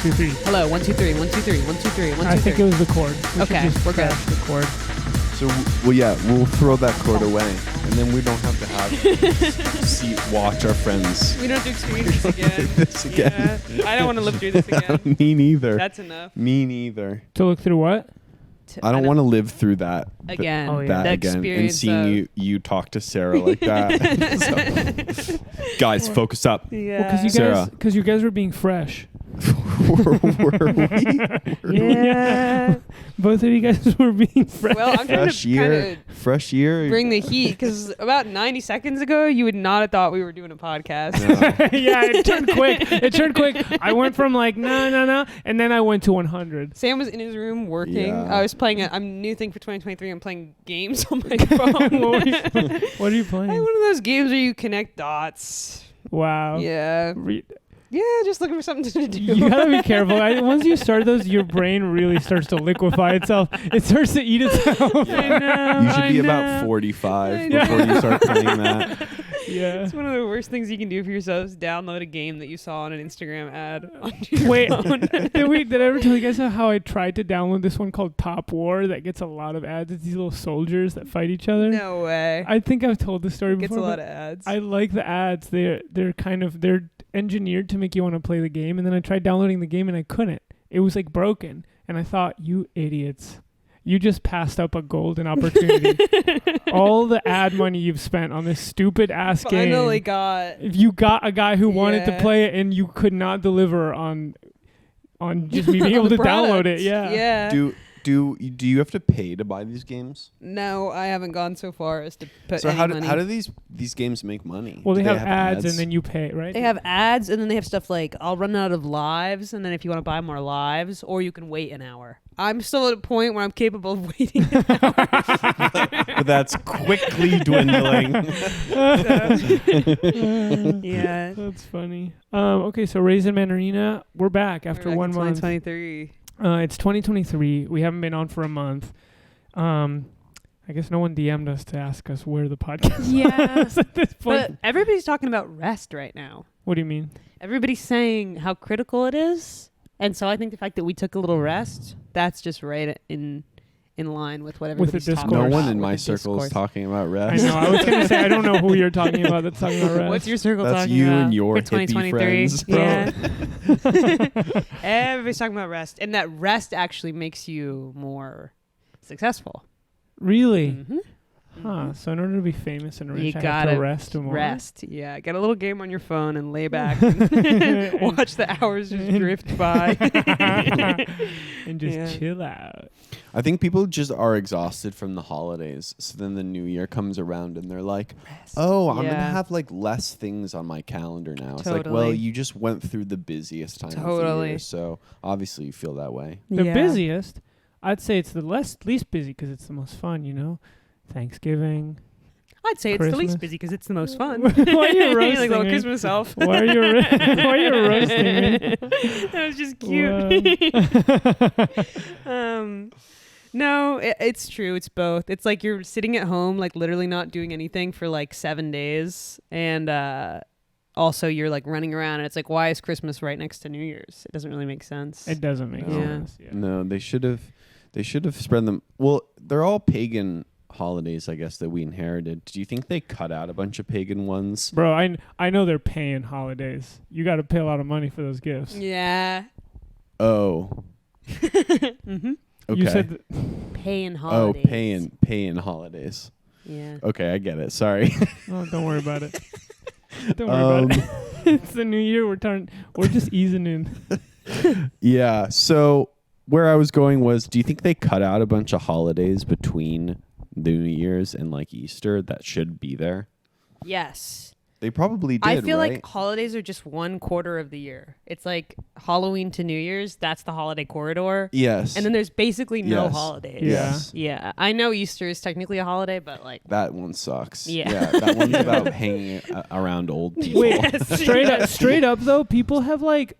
2, 3. Hello, 1, 2, 3, 1, 2, 3, 1, 2, 3, 1, 2, 3. I think it was the cord. Okay, we're good. The cord. So, we'll throw that cord away, and then we don't have to watch our friends. We don't have to experience this again. this again. Yeah. I don't want to live through this again. Me neither. That's enough. Me neither. To look through what? I don't want to live through that Again. Oh, yeah. that The again, and experience seeing you talk to Sarah like that. So, guys, focus up. Yeah. Because you guys were being fresh. were we? Yeah. Both of you guys were being fresh. Well, I'm trying to Fresh year. bring the heat because about 90 seconds ago, you would not have thought we were doing a podcast. No. Yeah, it turned quick. I went from like, no, and then I went to 100. Sam was in his room working. Yeah. I was playing a new thing for 2023. I'm playing games on my phone. What are you playing? One of those games where you connect dots. Wow. Yeah. Yeah, just looking for something to do. You gotta be careful. Once you start those, your brain really starts to liquefy itself. It starts to eat itself. I know. You should be about 45 before you start playing that. Yeah. It's one of the worst things you can do for yourself is download a game that you saw on an Instagram ad onto your Wait, phone. did I ever tell you guys how I tried to download this one called Top War that gets a lot of ads? It's these little soldiers that fight each other. No way. I think I've told this story It gets before. a lot of ads. I like the ads. They're engineered to make you want to play the game, and then I tried downloading the game and I couldn't. It was like broken, and I thought, you idiots, you just passed up a golden opportunity. All the ad money you've spent on this stupid ass game. Finally got. If you got a guy who wanted to Yeah. play it and you could not deliver on just me being able to download it, Yeah. Do you have to pay to buy these games? No, I haven't gone so far as to put So any how money. do these games make money? Well, Do they have ads and then you pay, right? They have ads, and then they have stuff like, I'll run out of lives, and then if you want to buy more lives, or you can wait an hour. I'm still at a point where I'm capable of waiting an hour. But that's quickly dwindling. Yeah. That's funny. Okay, so Raisin Man Arena, we're back after We're back 1 in month. 2023. It's 2023. We haven't been on for a month. I guess no one DM'd us to ask us where the podcast Yeah. was at this point. But everybody's talking about rest right now. What do you mean? Everybody's saying how critical it is. And so I think the fact that we took a little rest, that's just right in line with what With the everybody's talking discourse. No about. one in with my the circle is discourse. talking about I rest. know. I was going to say, I don't know who you're talking about that's talking about rest. What's your circle That's talking you about? and your for hippie 2023. friends, bro. Yeah. Everybody's talking about rest. And that rest actually makes you more successful. Really? Mm-hmm. Huh. So in order to be famous and rich, You I have gotta to rest more? Rest. Yeah. Get a little game on your phone and lay back and watch the hours just drift by. And just Yeah. chill out. I think people just are exhausted from the holidays. So then the new year comes around and they're like, oh, I'm going to Yeah. have like less things on my calendar now. It's like, well, Totally. you just went through the busiest time of the Totally. year. So obviously you feel that way. The Yeah. busiest, I'd say it's the least busy because it's the most fun, you know? Thanksgiving. I'd say it's the Christmas. least busy because it's the most fun. Why are you roasting like little me? Christmas elf. Why are you roasting me? That was just cute. No, it's true. It's both. It's like you're sitting at home, like literally not doing anything for like 7 days. And also you're like running around and it's like, why is Christmas right next to New Year's? It doesn't really make sense. It doesn't make No. sense. Yeah. No, they should have spread them. Well, they're all pagan holidays, I guess, that we inherited. Do you think they cut out a bunch of pagan ones? Bro, I know they're paying holidays. You got to pay a lot of money for those gifts. Yeah. Oh. Mm-hmm. Okay. You said Paying holidays. paying holidays. Yeah. Okay, I get it. Sorry. oh, don't worry about it. Don't worry about it. It's the new year. We're just easing in. Yeah. So where I was going was, do you think they cut out a bunch of holidays between the New Year's and like Easter that should be there? Yes. They probably did. I feel right? like holidays are just one quarter of the year. It's like Halloween to New Year's. That's the holiday corridor. Yes. And then there's basically no Yes. holidays. Yeah. Yes. Yeah. I know Easter is technically a holiday, but like. That one sucks. Yeah. That one's about hanging around old people. Wait, Yes. straight up though, people have like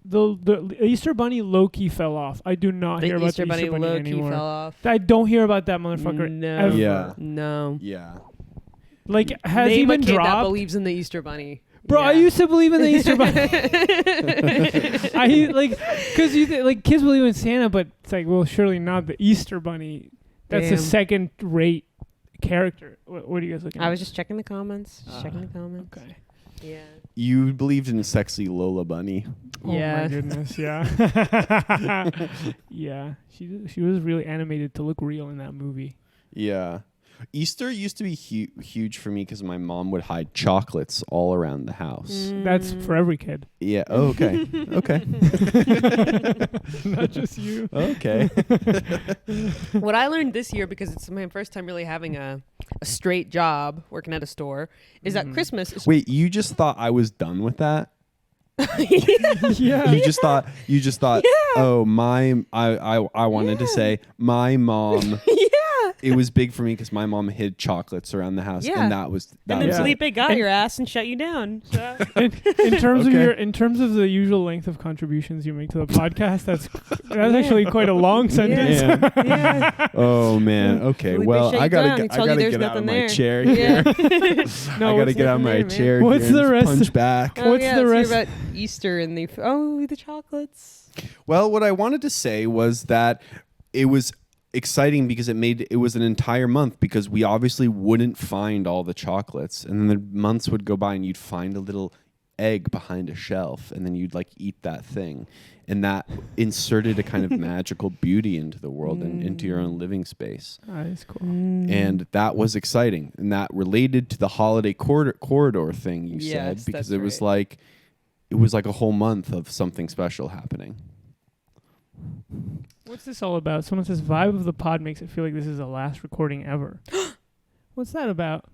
the Easter Bunny low key fell off. I do not The hear about Easter the Easter Bunny Bunny low key anymore. fell off. I don't hear about that motherfucker No. ever. Yeah. No. Yeah. Like, has Name he a been kid that dropped? believes in the Easter Bunny. Bro, I Yeah. used to believe in the Easter Bunny. I like, because like kids believe in Santa, but it's like, well, surely not the Easter Bunny. That's a Damn. second-rate character. What are you guys looking at? I was just checking the comments. Checking the comments. Okay. Yeah. You believed in a sexy Lola Bunny. Oh my Yeah. goodness, yeah. Yeah, she was really animated to look real in that movie. Yeah. Easter used to be huge for me because my mom would hide chocolates all around the house. That's for every kid. Yeah. Oh, okay. Okay. Not just you. Okay. What I learned this year, because it's my first time really having a straight job working at a store, is that Christmas is Wait, you just thought I was done with that? Yeah. You just thought oh, I wanted to say my mom. It was big for me because my mom hid chocolates around the house, Yeah. and that was and then Yeah. Felipe got And- your ass and shut you down. So. in terms of Okay. in terms of the usual length of contributions you make to the podcast, that's actually quite a long sentence. Yeah. Yeah. Oh man. Okay. Felipe well, shut I you gotta down. He get, I told you gotta there's get out of nothing my there. chair Yeah. here. No, I gotta what's get out of nothing my there, man. chair. What's here the and rest Punch of- back. Oh, What's yeah, the let's rest- hear about Easter and the chocolates. Well, what I wanted to say was that it was exciting because it was an entire month because we obviously wouldn't find all the chocolates, and then the months would go by and you'd find a little egg behind a shelf, and then you'd like eat that thing, and that inserted a kind of magical beauty into the world and into your own living space. That is cool. And that was exciting, and that related to the holiday corridor thing you said, Yes, because that's it was right. like it was like a whole month of something special happening. What's this all about? Someone says vibe of the pod makes it feel like this is the last recording ever. What's that about?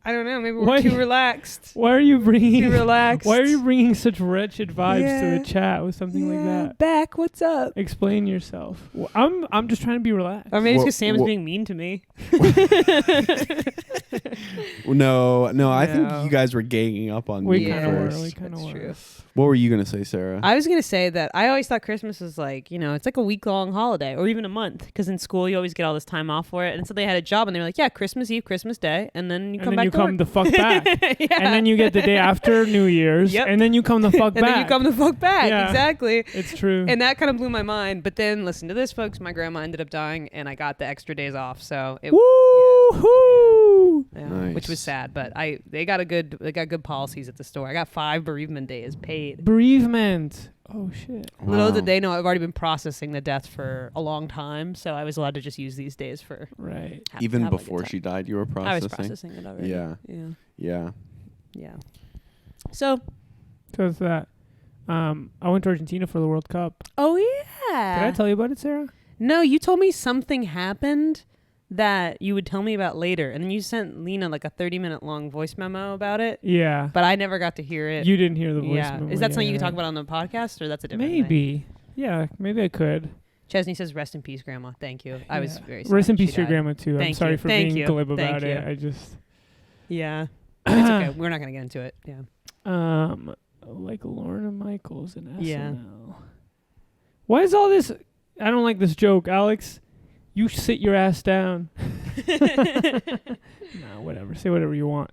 I don't know. Maybe we're Why- too relaxed. Why are you Too bringing relaxed. Why are you bringing such wretched vibes to Yeah. the chat with something like that? Beck, what's up? Explain yourself. I'm just trying to be relaxed. Or maybe it's Wha- because Sam's wha- being mean to me. No, I No. think you guys were ganging up on We me kind of were. first. We kind of That's were. true. What were you gonna say, Sarah? I was going to say that I always thought Christmas was like, it's like a week-long holiday or even a month, because in school you always get all this time off for it. And so they had a job and they were like, yeah, Christmas Eve, Christmas Day, and then you And come then back you to come work. the fuck back. Yeah. And then you get the day after New Year's. Yep. And then you come the fuck And back. then you come the fuck back. Yeah. Exactly. It's true. And that kind of blew my mind. But then listen to this, folks. My grandma ended up dying, and I got the extra days off. So it, Woo-hoo! yeah, which was Nice. sad. But they got good policies at the store. I got 5 bereavement days paid. Bereavement. Oh shit. Little Wow. did they know I've already been processing the death for a long time, so I was allowed to just use these days for Right. Even have a good before time. she died, you were I processing. was processing it already. Yeah. Yeah. Yeah. Yeah. So. So it's that. I went to Argentina for the World Cup. Oh yeah. Did I tell you about it, Sarah? No, you told me something happened that you would tell me about later, and then you sent Lena like a 30-minute long voice memo about it, Yeah. but I never got to hear it. You didn't hear the voice yeah. memo. Is that something you Yeah, can talk right. about on the podcast, or that's a different thing? Maybe. Yeah, maybe I could. Chesney says, "Rest in peace, Grandma." Thank you. I was Yeah. very sad Rest in she peace to your died. grandma too. I'm Thank sorry you. for Thank being you. glib Thank about it. you. I just Yeah. It's okay. We're not gonna get into it. Yeah. like Lorna Michaels and SNL. Yeah. Why is all this? I don't like this joke, Alex. You sit your ass down. No, whatever. Say whatever you want.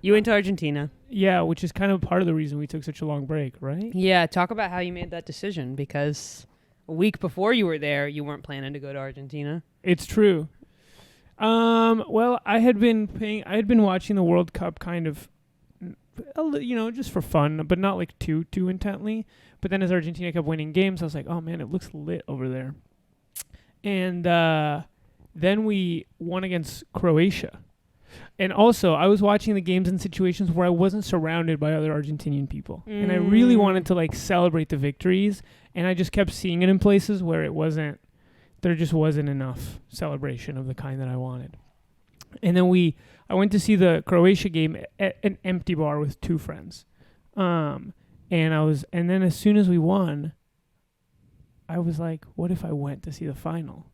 You went to Argentina. Yeah, which is kind of part of the reason we took such a long break, right? Yeah. Talk about how you made that decision, because a week before you were there, you weren't planning to go to Argentina. It's true. Well, I had been watching the World Cup kind of, just for fun, but not like too intently. But then as Argentina kept winning games, I was like, oh man, it looks lit over there. And then we won against Croatia. And also, I was watching the games in situations where I wasn't surrounded by other Argentinian people. And I really wanted to like celebrate the victories. And I just kept seeing it in places where there just wasn't enough celebration of the kind that I wanted. And then I went to see the Croatia game at an empty bar with 2 friends. And then as soon as we won, I was like, what if I went to see the final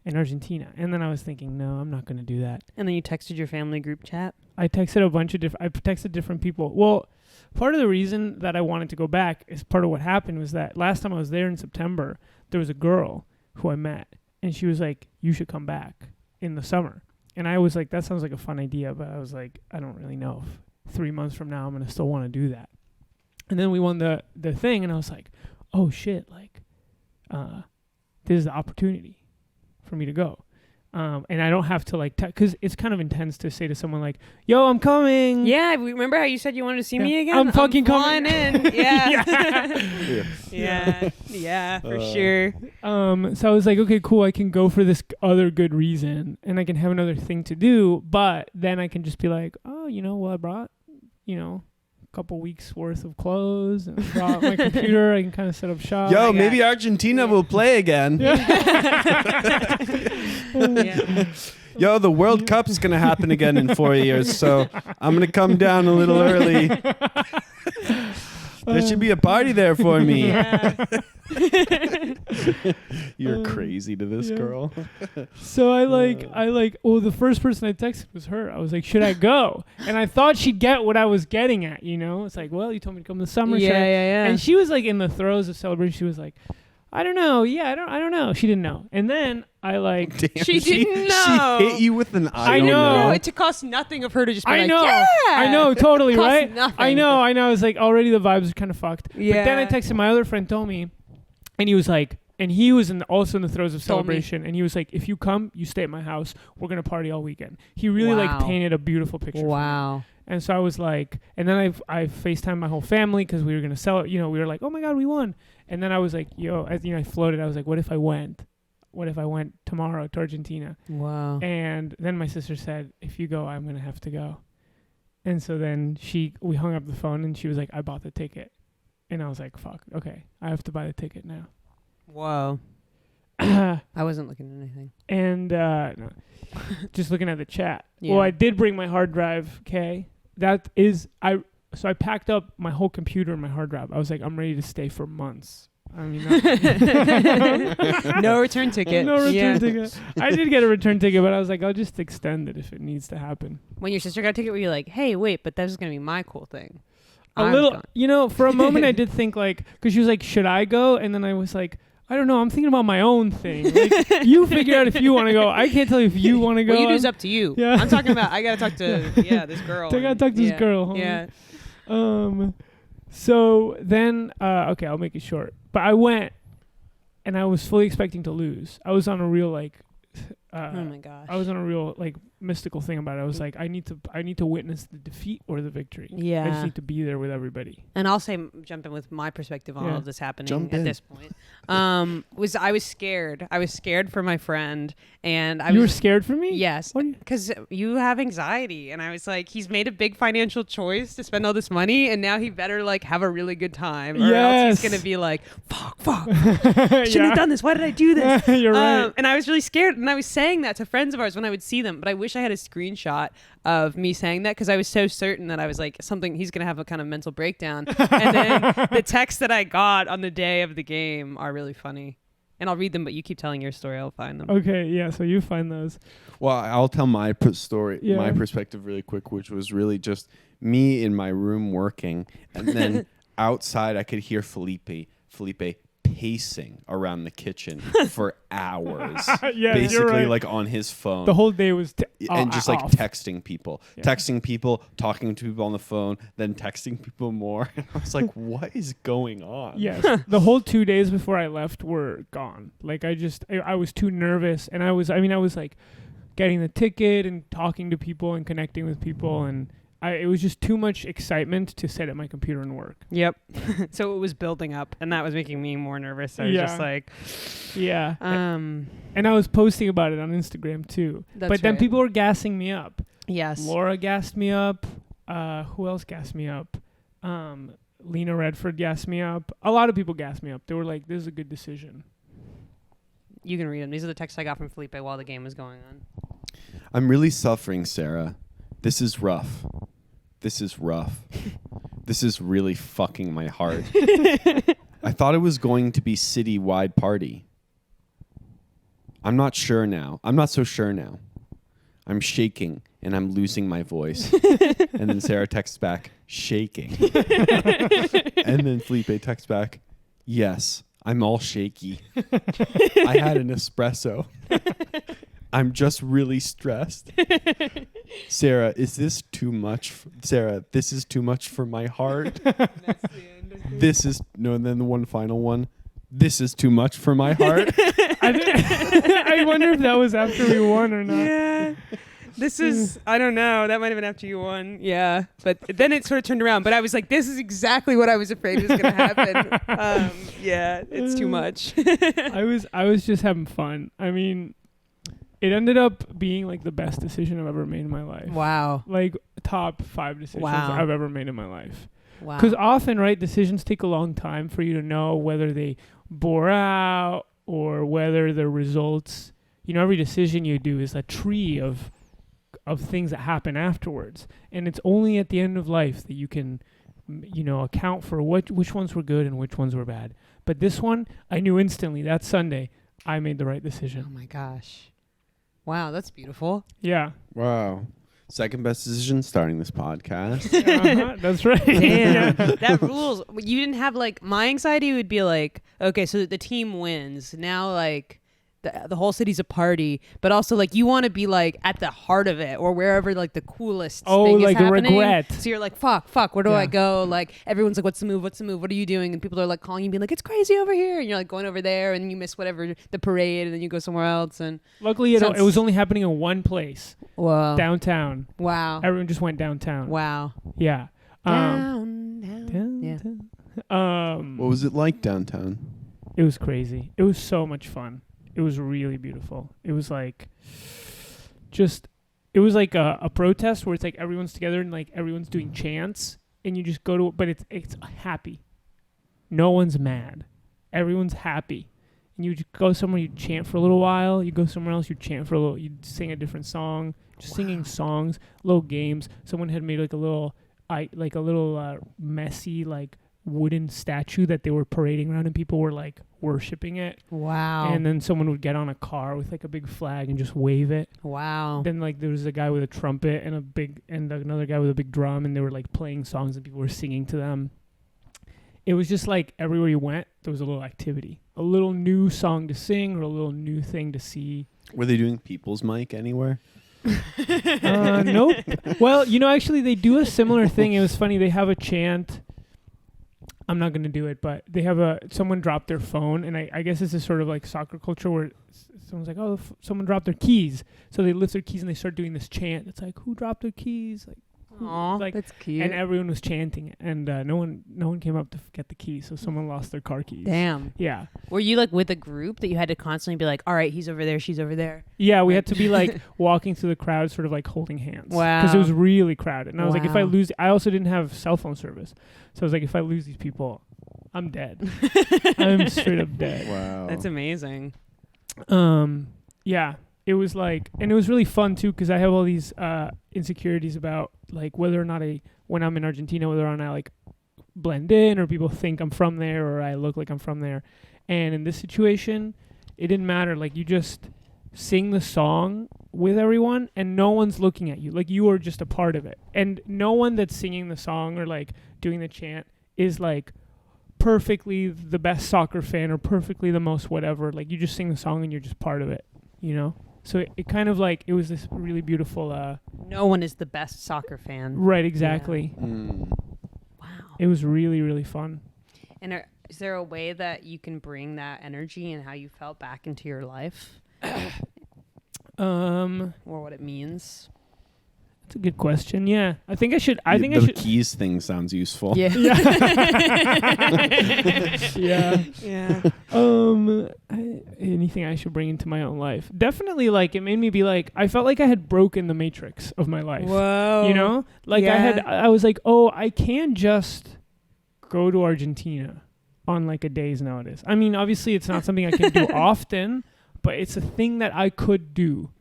in Argentina? And then I was thinking, no, I'm not going to do that. And then you texted your family group chat. I texted different people. Well, part of the reason that I wanted to go back is part of what happened was that last time I was there in September, there was a girl who I met, and she was like, you should come back in the summer. And I was like, that sounds like a fun idea, but I was like, I don't really know 3 months from now, I'm going to still want to do that. And then we won the thing, and I was like, oh shit, like, this is the opportunity for me to go. And I don't have to like, because it's kind of intense to say to someone like, yo, I'm coming. Yeah, remember how you said you wanted to see me again? I'm fucking flying coming. in. Yeah. Yeah. Yeah, for sure. So I was like, okay, cool. I can go for this other good reason, and I can have another thing to do. But then I can just be like, oh, well, I brought, a couple weeks worth of clothes, and I brought my computer. I can kind of set up shop. Yo, maybe Argentina will play again. Yeah. Yo, the World Cup's going to happen again in 4 years, so I'm going to come down a little early. There should be a party there for me. Yeah. You're crazy to this girl. So the first person I texted was her. I was like, should I go? And I thought she'd get what I was getting at, It's like, well, you told me to come in the summer. Yeah. And she was like in the throes of celebration. She was like, I don't know. Yeah, I don't know. She didn't know. And then I like... Damn, she didn't know. She hit you with an I know. No, it cost nothing of her to just be I like, know. yeah. I know, totally, Cost right? nothing. I know. I was like, already the vibes are kind of fucked. Yeah. But then I texted my other friend, Tommy, and he was like... And he was also in the throes of Told me. celebration. And he was like, if you come, you stay at my house. We're going to party all weekend. He really Wow. painted a beautiful picture for me. Wow. And so I was like, and then I FaceTimed my whole family because we were going to sell it. We were like, oh my God, we won. And then I was like, I floated. I was like, what if I went? What if I went tomorrow to Argentina? Wow. And then my sister said, if you go, I'm going to have to go. And so then we hung up the phone and she was like, I bought the ticket. And I was like, fuck, okay, I have to buy the ticket now. Whoa. I wasn't looking at anything. And no, just looking at the chat. Yeah. Well, I did bring my hard drive, okay? So I packed up my whole computer and my hard drive. I was like, I'm ready to stay for months. I mean, no return ticket. No return ticket. I did get a return ticket, but I was like, I'll just extend it if it needs to happen. When your sister got a ticket, were you like, hey, wait, but that's going to be my cool thing? A little, for a moment I did think like, because she was like, should I go? And then I was like, I don't know. I'm thinking about my own thing. Like, you figure out if you want to go. I can't tell you if you want to go. What you do is up to you. Yeah. I'm talking about, I got to talk to, this girl. I got to talk to this girl. Homie. Yeah. So then, okay, I'll make it short. But I went, and I was fully expecting to lose. I was on a real oh my gosh. I was on a real mystical thing about it. I was like, I need to witness the defeat or the victory. Yeah. I just need to be there with everybody. And I'll jump in with my perspective on all of this happening at this point. I was scared. I was scared for my friend, and You were scared for me? Yes, because you have anxiety, and I was like, he's made a big financial choice to spend all this money, and now he better have a really good time, or else he's gonna be like, fuck, shouldn't have done this. Why did I do this? You're right. And I was really scared, and I was saying that to friends of ours when I would see them, but I wish I had a screenshot of me saying that, because I was so certain that I was like, he's gonna have a kind of mental breakdown. And then the texts that I got on the day of the game are really funny, and I'll read them, but you keep telling your story. I'll find them. Okay, yeah, so you find those. Well, I'll tell my story, my perspective really quick, which was really just me in my room working, and then outside I could hear Felipe pacing around the kitchen for hours. Yes, basically you're right. on his phone. The whole day was and just off. texting people, talking to people on the phone, then texting people more. And I was like, what is going on? Yes. The whole 2 days before I left were gone. I was too nervous, and I was getting the ticket and talking to people and connecting with people, and it was just too much excitement to sit at my computer and work. Yep. So it was building up, and that was making me more nervous. I was just like, yeah. And I was posting about it on Instagram too. But then people were gassing me up. Yes. Laura gassed me up. Who else gassed me up? Lena Redford gassed me up. A lot of people gassed me up. They were like, this is a good decision. You can read them. These are the texts I got from Felipe while the game was going on. I'm really suffering, Sarah. This is rough. This is really fucking my heart. I thought it was going to be city-wide party. I'm not so sure now. I'm shaking and I'm losing my voice. And then Sarah texts back, shaking. And then Felipe texts back, yes, I'm all shaky. I had an espresso. I'm just really stressed. Sarah, is this too much? Sarah, this is too much for my heart. This is no. And then the one final one. This is too much for my heart. I wonder if that was after we won or not. Yeah. This is, I don't know. That might have been after you won. Yeah. But then it sort of turned around. But I was like, this is exactly what I was afraid was going to happen. Yeah, it's too much. I was just having fun. I mean, it ended up being like the best decision I've ever made in my life. Wow. Like top 5 decisions Wow. I've ever made in my life. Wow. Because often, right, decisions take a long time for you to know whether they bore out or whether the results, every decision you do is a tree of things that happen afterwards. And it's only at the end of life that you can, account for which ones were good and which ones were bad. But this one, I knew instantly that Sunday I made the right Oh decision. my gosh. Wow, that's beautiful. Yeah. Wow. Second best decision starting this podcast. That's right. Damn. That rules. You didn't have my anxiety would be like, okay, so the team wins. Now the whole city's a party, but also you want to be at the heart of it or wherever the coolest thing is happening. Regret. So you're like, fuck, where do I go? Everyone's like, what's the move? What are you doing? And people are calling you being like, it's crazy over here. And you're going over there and you miss whatever the parade and then you go somewhere else. And luckily it was only happening in one place. Whoa. Downtown. Wow. Everyone just went downtown. Wow. Yeah. Down. Yeah. What was it like downtown? It was crazy. It was so much fun. It was really beautiful. It was it was like a protest where it's everyone's together and everyone's doing chants and you just go to, but it's happy. No one's mad. Everyone's happy. And you just go somewhere, you chant for a little while. You go somewhere else, you chant for a little, you sing a different song, just singing songs, little games. Someone had made a little messy, wooden statue that they were parading around and people were worshiping it. Wow. And then someone would get on a car with a big flag and just wave it. Wow. Then there was a guy with a trumpet and another guy with a big drum and they were playing songs and people were singing to them. It was just everywhere you went there was a little activity, a little new song to sing or a little new thing to see. Were they doing People's Mic anywhere? Nope. Well, actually they do a similar thing. It was funny. They have a chant. I'm not going to do it, but they have someone dropped their phone, and I guess this is sort of soccer culture where someone's like, oh, someone dropped their keys. So they lift their keys and they start doing this chant. It's who dropped their keys? Aw, that's cute. And everyone was chanting it, and no one came up to get the keys, so someone lost their car keys. Damn. Yeah. Were you with a group that you had to constantly be all right, he's over there, she's over there? Yeah, we had to be walking through the crowd, sort of holding hands. Wow. Because it was really crowded. And I was if I Wow. lose, I also didn't have cell phone service. So I was if I lose these people, I'm dead. I'm straight up dead. Wow. That's amazing. Yeah. It was and it was really fun too, because I have all these insecurities about whether or not when I'm in Argentina, whether or not I blend in or people think I'm from there or I look like I'm from there. And in this situation, it didn't matter. You just sing the song with everyone and no one's looking at you. You are just a part of it. And no one that's singing the song or doing the chant is perfectly the best soccer fan or perfectly the most whatever. You just sing the song and you're just part of it, So it kind of it was this really beautiful. No one is the best soccer fan. Right, exactly. Yeah. Wow. It was really, really fun. And is there a way that you can bring that energy and how you felt back into your life? Or what it means? That's a good question. Yeah, I think I should. The keys thing sounds useful. Yeah. Yeah. Yeah. Anything I should bring into my own life? Definitely, it made me be I felt I had broken the matrix of my life. Whoa. I was oh, I can just go to Argentina on a day's notice. I mean, obviously, it's not something I can do often, but it's a thing that I could do.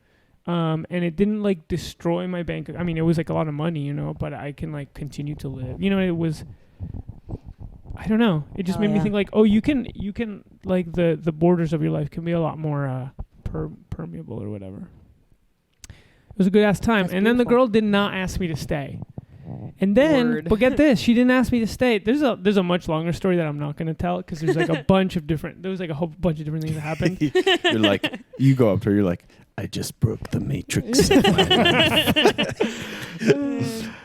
And it didn't destroy my bank. I mean, it was a lot of money, but I can continue to live. It was. I don't know. It just made me think you can the borders of your life can be a lot more permeable or whatever. It was a good ass time. That's and then the beautiful. girl did not ask me to stay. And then, Word. but get this, she didn't ask me to stay. There's a much longer story that I'm not going to tell because there's a bunch of different. There was a whole bunch of different things that happened. You're you go up to her. You're I just broke the matrix.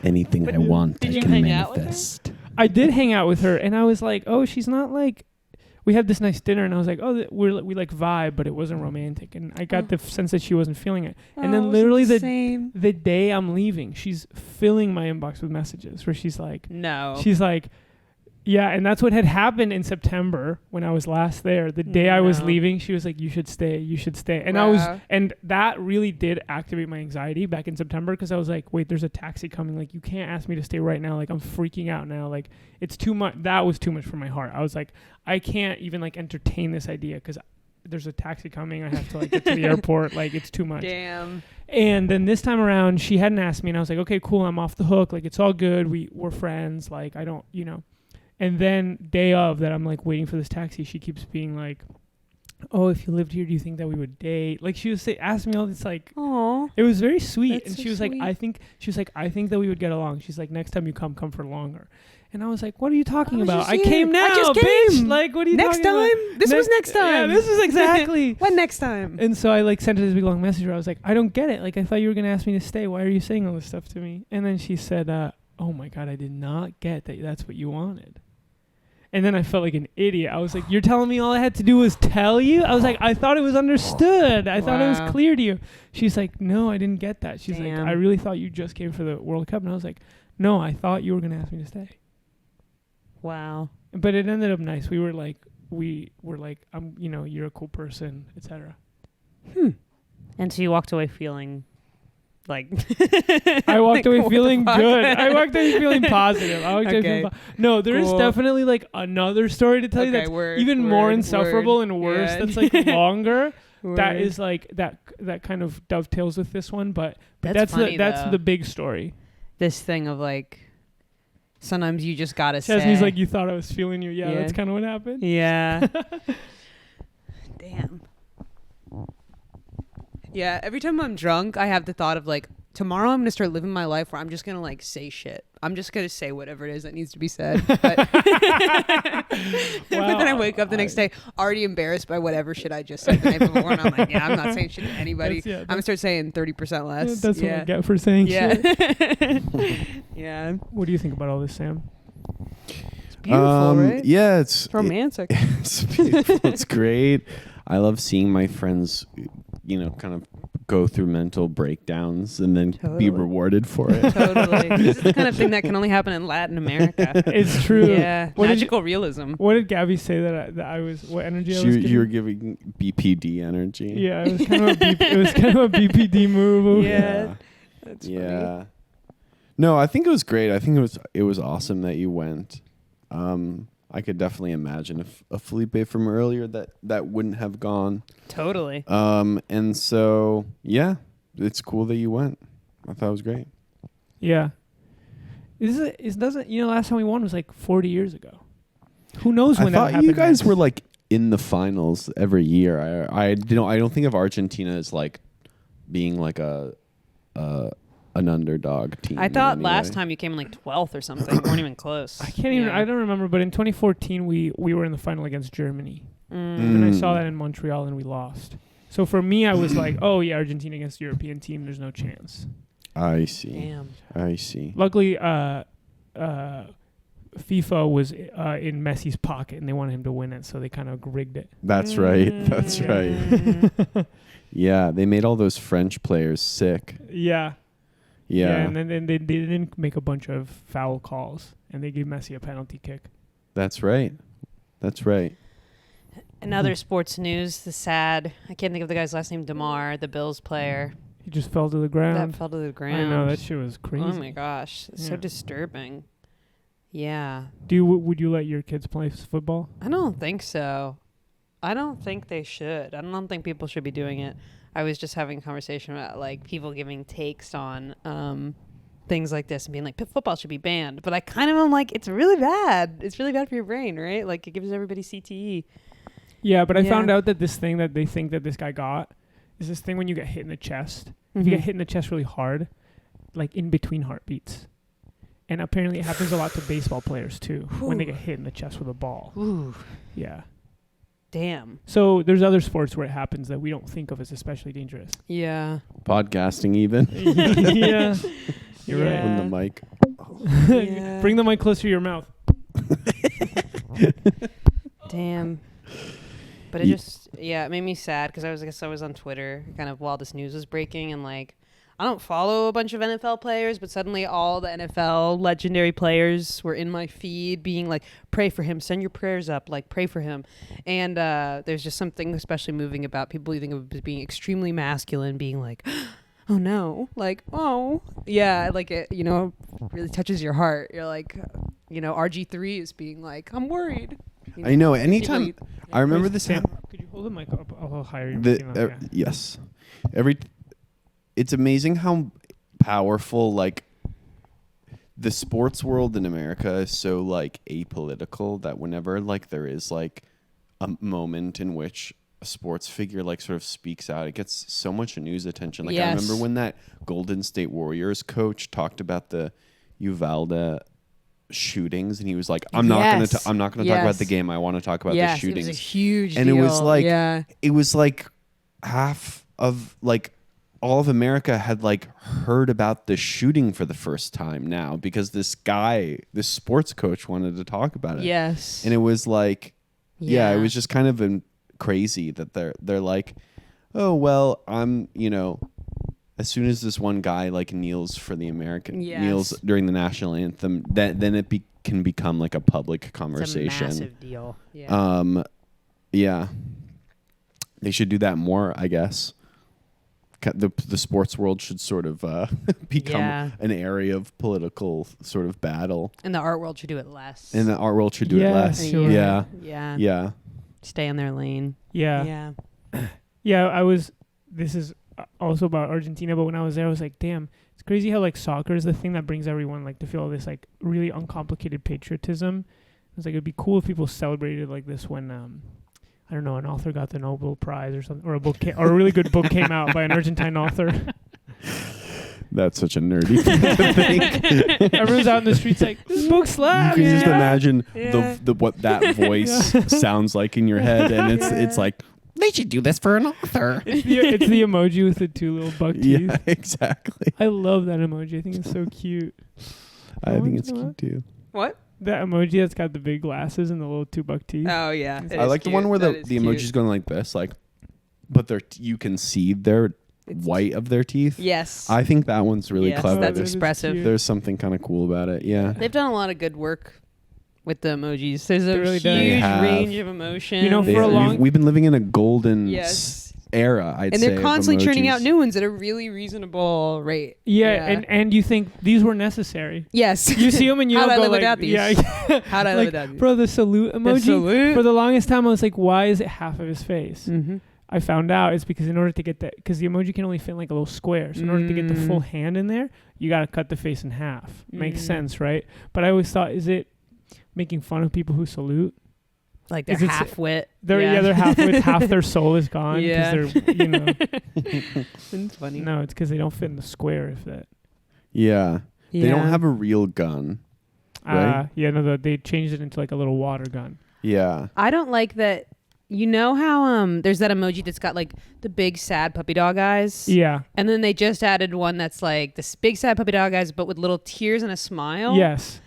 Anything I want, did I you can hang out with her? manifest. I did hang out with her, and I was like, oh, she's not like. We had this nice dinner, and I was like, oh, we like vibe, but it wasn't romantic, and I got the sense that she wasn't feeling it. And then literally the day I'm leaving, she's filling my inbox with messages where she's like, yeah, and that's what had happened in September when I was last there. The day I was leaving, she was like, you should stay. And and that really did activate my anxiety back in September, because I was like, wait, there's a taxi coming. Like, you can't ask me to stay right now. Like, I'm freaking out now. Like, it's too much. That was too much for my heart. I was like, I can't even like entertain this idea because there's a taxi coming. I have to like get to the airport. Like, it's too much. Damn. And then this time around, she hadn't asked me, and I was like, okay, cool. I'm off the hook. Like, it's all good. We're friends. Like, I don't, And then day of that, I'm like waiting for this taxi. She keeps being like, "Oh, if you lived here, do you think that we would date?" Like, she was asking me all this, like, "Aww." It was very sweet. That's and so she was sweet. like, I think that we would get along. She's like, next time you come for longer. And I was like, what are you talking I was about? just I here. came now, I just bitch. came. Like, what are you Next talking about? time? This was next time. Yeah, this is exactly. When next time? And so I like sent her this big long message where I was like, I don't get it. Like, I thought you were gonna ask me to stay. Why are you saying all this stuff to me? And then she said, oh my God, I did not get that that's what you wanted. And then I felt like an idiot. I was like, you're telling me all I had to do was tell you? I was like, I thought it was understood. I thought it was clear to you. She's like, no, I didn't get that. She's like, I really thought you just came for the World Cup. And I was like, no, I thought you were going to ask me to stay. Wow. But it ended up nice. We were like, you're a cool person, etc. And so you walked away feeling like I walked away what the feeling fuck? good. I walked away feeling positive. No, there is definitely like another story to tell you that's even more insufferable and worse. Yeah. That's like longer. Word. That is like that kind of dovetails with this one, but That's funny, that's though. the big story. This thing of like sometimes you just gotta Chesney's say. like, you thought I was feeling you. Yeah, that's kind of what happened. Yeah. Damn. Yeah, every time I'm drunk, I have the thought of like, tomorrow I'm going to start living my life where I'm just going to like say shit. I'm just going to say whatever it is that needs to be said. But, but then I wake up the next day already embarrassed by whatever shit I just said the night before. And I'm like, yeah, I'm not saying shit to anybody. I'm going to start saying 30% less. That's what I get for saying shit. Yeah. What do you think about all this, Sam? It's beautiful, right? Yeah, it's romantic. It's beautiful. It's great. I love seeing my friends, kind of go through mental breakdowns and then be rewarded for it. Totally. This is the kind of thing that can only happen in Latin America. It's true. Yeah. Magical realism. What did Gabby say that I was? What energy I was giving? You were giving BPD energy. Yeah, it was kind of a BPD move. Yeah. That's funny. No, I think it was great. I think it was awesome that you went. I could definitely imagine if a Felipe from earlier that wouldn't have gone. Totally. And so, yeah, it's cool that you went. I thought it was great. Yeah. Last time we won was like 40 years ago. Who knows when that happened? I thought you guys were like in the finals every year. I don't think of Argentina as like being like an underdog team. I thought last time you came in like 12th or something. You weren't even close. I don't remember, but in 2014 we were in the final against Germany. And I saw that in Montreal and we lost. So for me, I was like, oh yeah, Argentina against the European team, there's no chance. I see. Damn. I see. Luckily, FIFA was in Messi's pocket and they wanted him to win it, so they kind of rigged it. That's right. That's right. Yeah, they made all those French players sick. Yeah. Yeah, and then they didn't make a bunch of foul calls, and they gave Messi a penalty kick. That's right. That's right. In other sports news, I can't think of the guy's last name, DeMar, the Bills player. He just fell to the ground. That fell to the ground. I know, that shit was crazy. Oh my gosh, it's so disturbing. Yeah. Would you let your kids play football? I don't think so. I don't think they should. I don't think people should be doing it. I was just having a conversation about like people giving takes on things like this and being like football should be banned, but I kind of am like, it's really bad. It's really bad for your brain, right? Like it gives everybody CTE. Yeah, but I found out that this thing that they think that this guy got is this thing when you get hit in the chest. Mm-hmm. If you get hit in the chest really hard, like in between heartbeats. And apparently it happens a lot to baseball players too when they get hit in the chest with a ball. Ooh. Yeah. Damn. So there's other sports where it happens that we don't think of as especially dangerous. Yeah. Podcasting even. Yeah. You're right. Yeah. On the mic. Yeah. Bring the mic closer to your mouth. Damn. But it just, it made me sad because I guess I was on Twitter kind of while this news was breaking, and like, I don't follow a bunch of NFL players, but suddenly all the NFL legendary players were in my feed being like, pray for him, send your prayers up, like pray for him. And there's just something especially moving about people you think of as being extremely masculine, being like, oh no, like, oh yeah, like it, really touches your heart. You're like, RG3 is being like, I'm worried. I know. Anytime I remember this. Could you hold the mic up a little higher? Yes. It's amazing how powerful like the sports world in America is so like apolitical that whenever like there is like a moment in which a sports figure like sort of speaks out, it gets so much news attention. Like I remember when that Golden State Warriors coach talked about the Uvalde shootings, and he was like, I'm not going to talk about the game. I want to talk about the shootings. It was a huge and deal. it was like half of like all of America had like heard about the shooting for the first time now because this sports coach wanted to talk about it. Yes. And it was like, it was just kind of crazy that they're like, oh, well, I'm, as soon as this one guy like kneels for the kneels during the national anthem, then it can become like a public conversation. It's a massive deal. Yeah. They should do that more, I guess. The sports world should sort of become an area of political sort of battle. And the art world should do it less. And the art world should do it less. Sure. Yeah. Stay in their lane. Yeah. This is also about Argentina, but when I was there, I was like, damn, it's crazy how like soccer is the thing that brings everyone like to feel this like really uncomplicated patriotism. It's like it'd be cool if people celebrated like this when I don't know, an author got the Nobel Prize or something, or or a really good book came out by an Argentine author. That's such a nerdy thing to think. Everyone's out in the streets like, this book slaps. You can just imagine the what that voice sounds like in your head, and it's like, they should do this for an author. It's the emoji with the two little buck teeth. Yeah, exactly. I love that emoji. I think it's so cute. I think it's cute too. What? That emoji that's got the big glasses and the little two buck teeth. Oh yeah, I like the one where the emoji's going like this, like, but you can see their white of their teeth. Yes, I think that one's really clever. That's expressive. There's something kind of cool about it. Yeah, they've done a lot of good work with the emojis. There's a really huge range of emotion. We've been living in a golden era, I'd say. And they're constantly churning out new ones at a really reasonable rate. Yeah. And you think these were necessary. Yes. You see them and you don't go live like, without these? Yeah. How'd I live without these? Bro, the salute emoji. The salute? For the longest time, I was like, why is it half of his face? Mm-hmm. I found out it's because in order to get that, because the emoji can only fit in like a little square. So in order to get the full hand in there, you got to cut the face in half. Makes sense, right? But I always thought, is it making fun of people who salute? Like they're half-wit. They're half-wit. Half their soul is gone. Yeah. They're, It's funny. No, it's because they don't fit in the square, if that. Yeah. They don't have a real gun. Right? They changed it into like a little water gun. Yeah. I don't like that. You know how there's that emoji that's got like the big sad puppy dog eyes? Yeah. And then they just added one that's like this big sad puppy dog eyes but with little tears and a smile. Yes.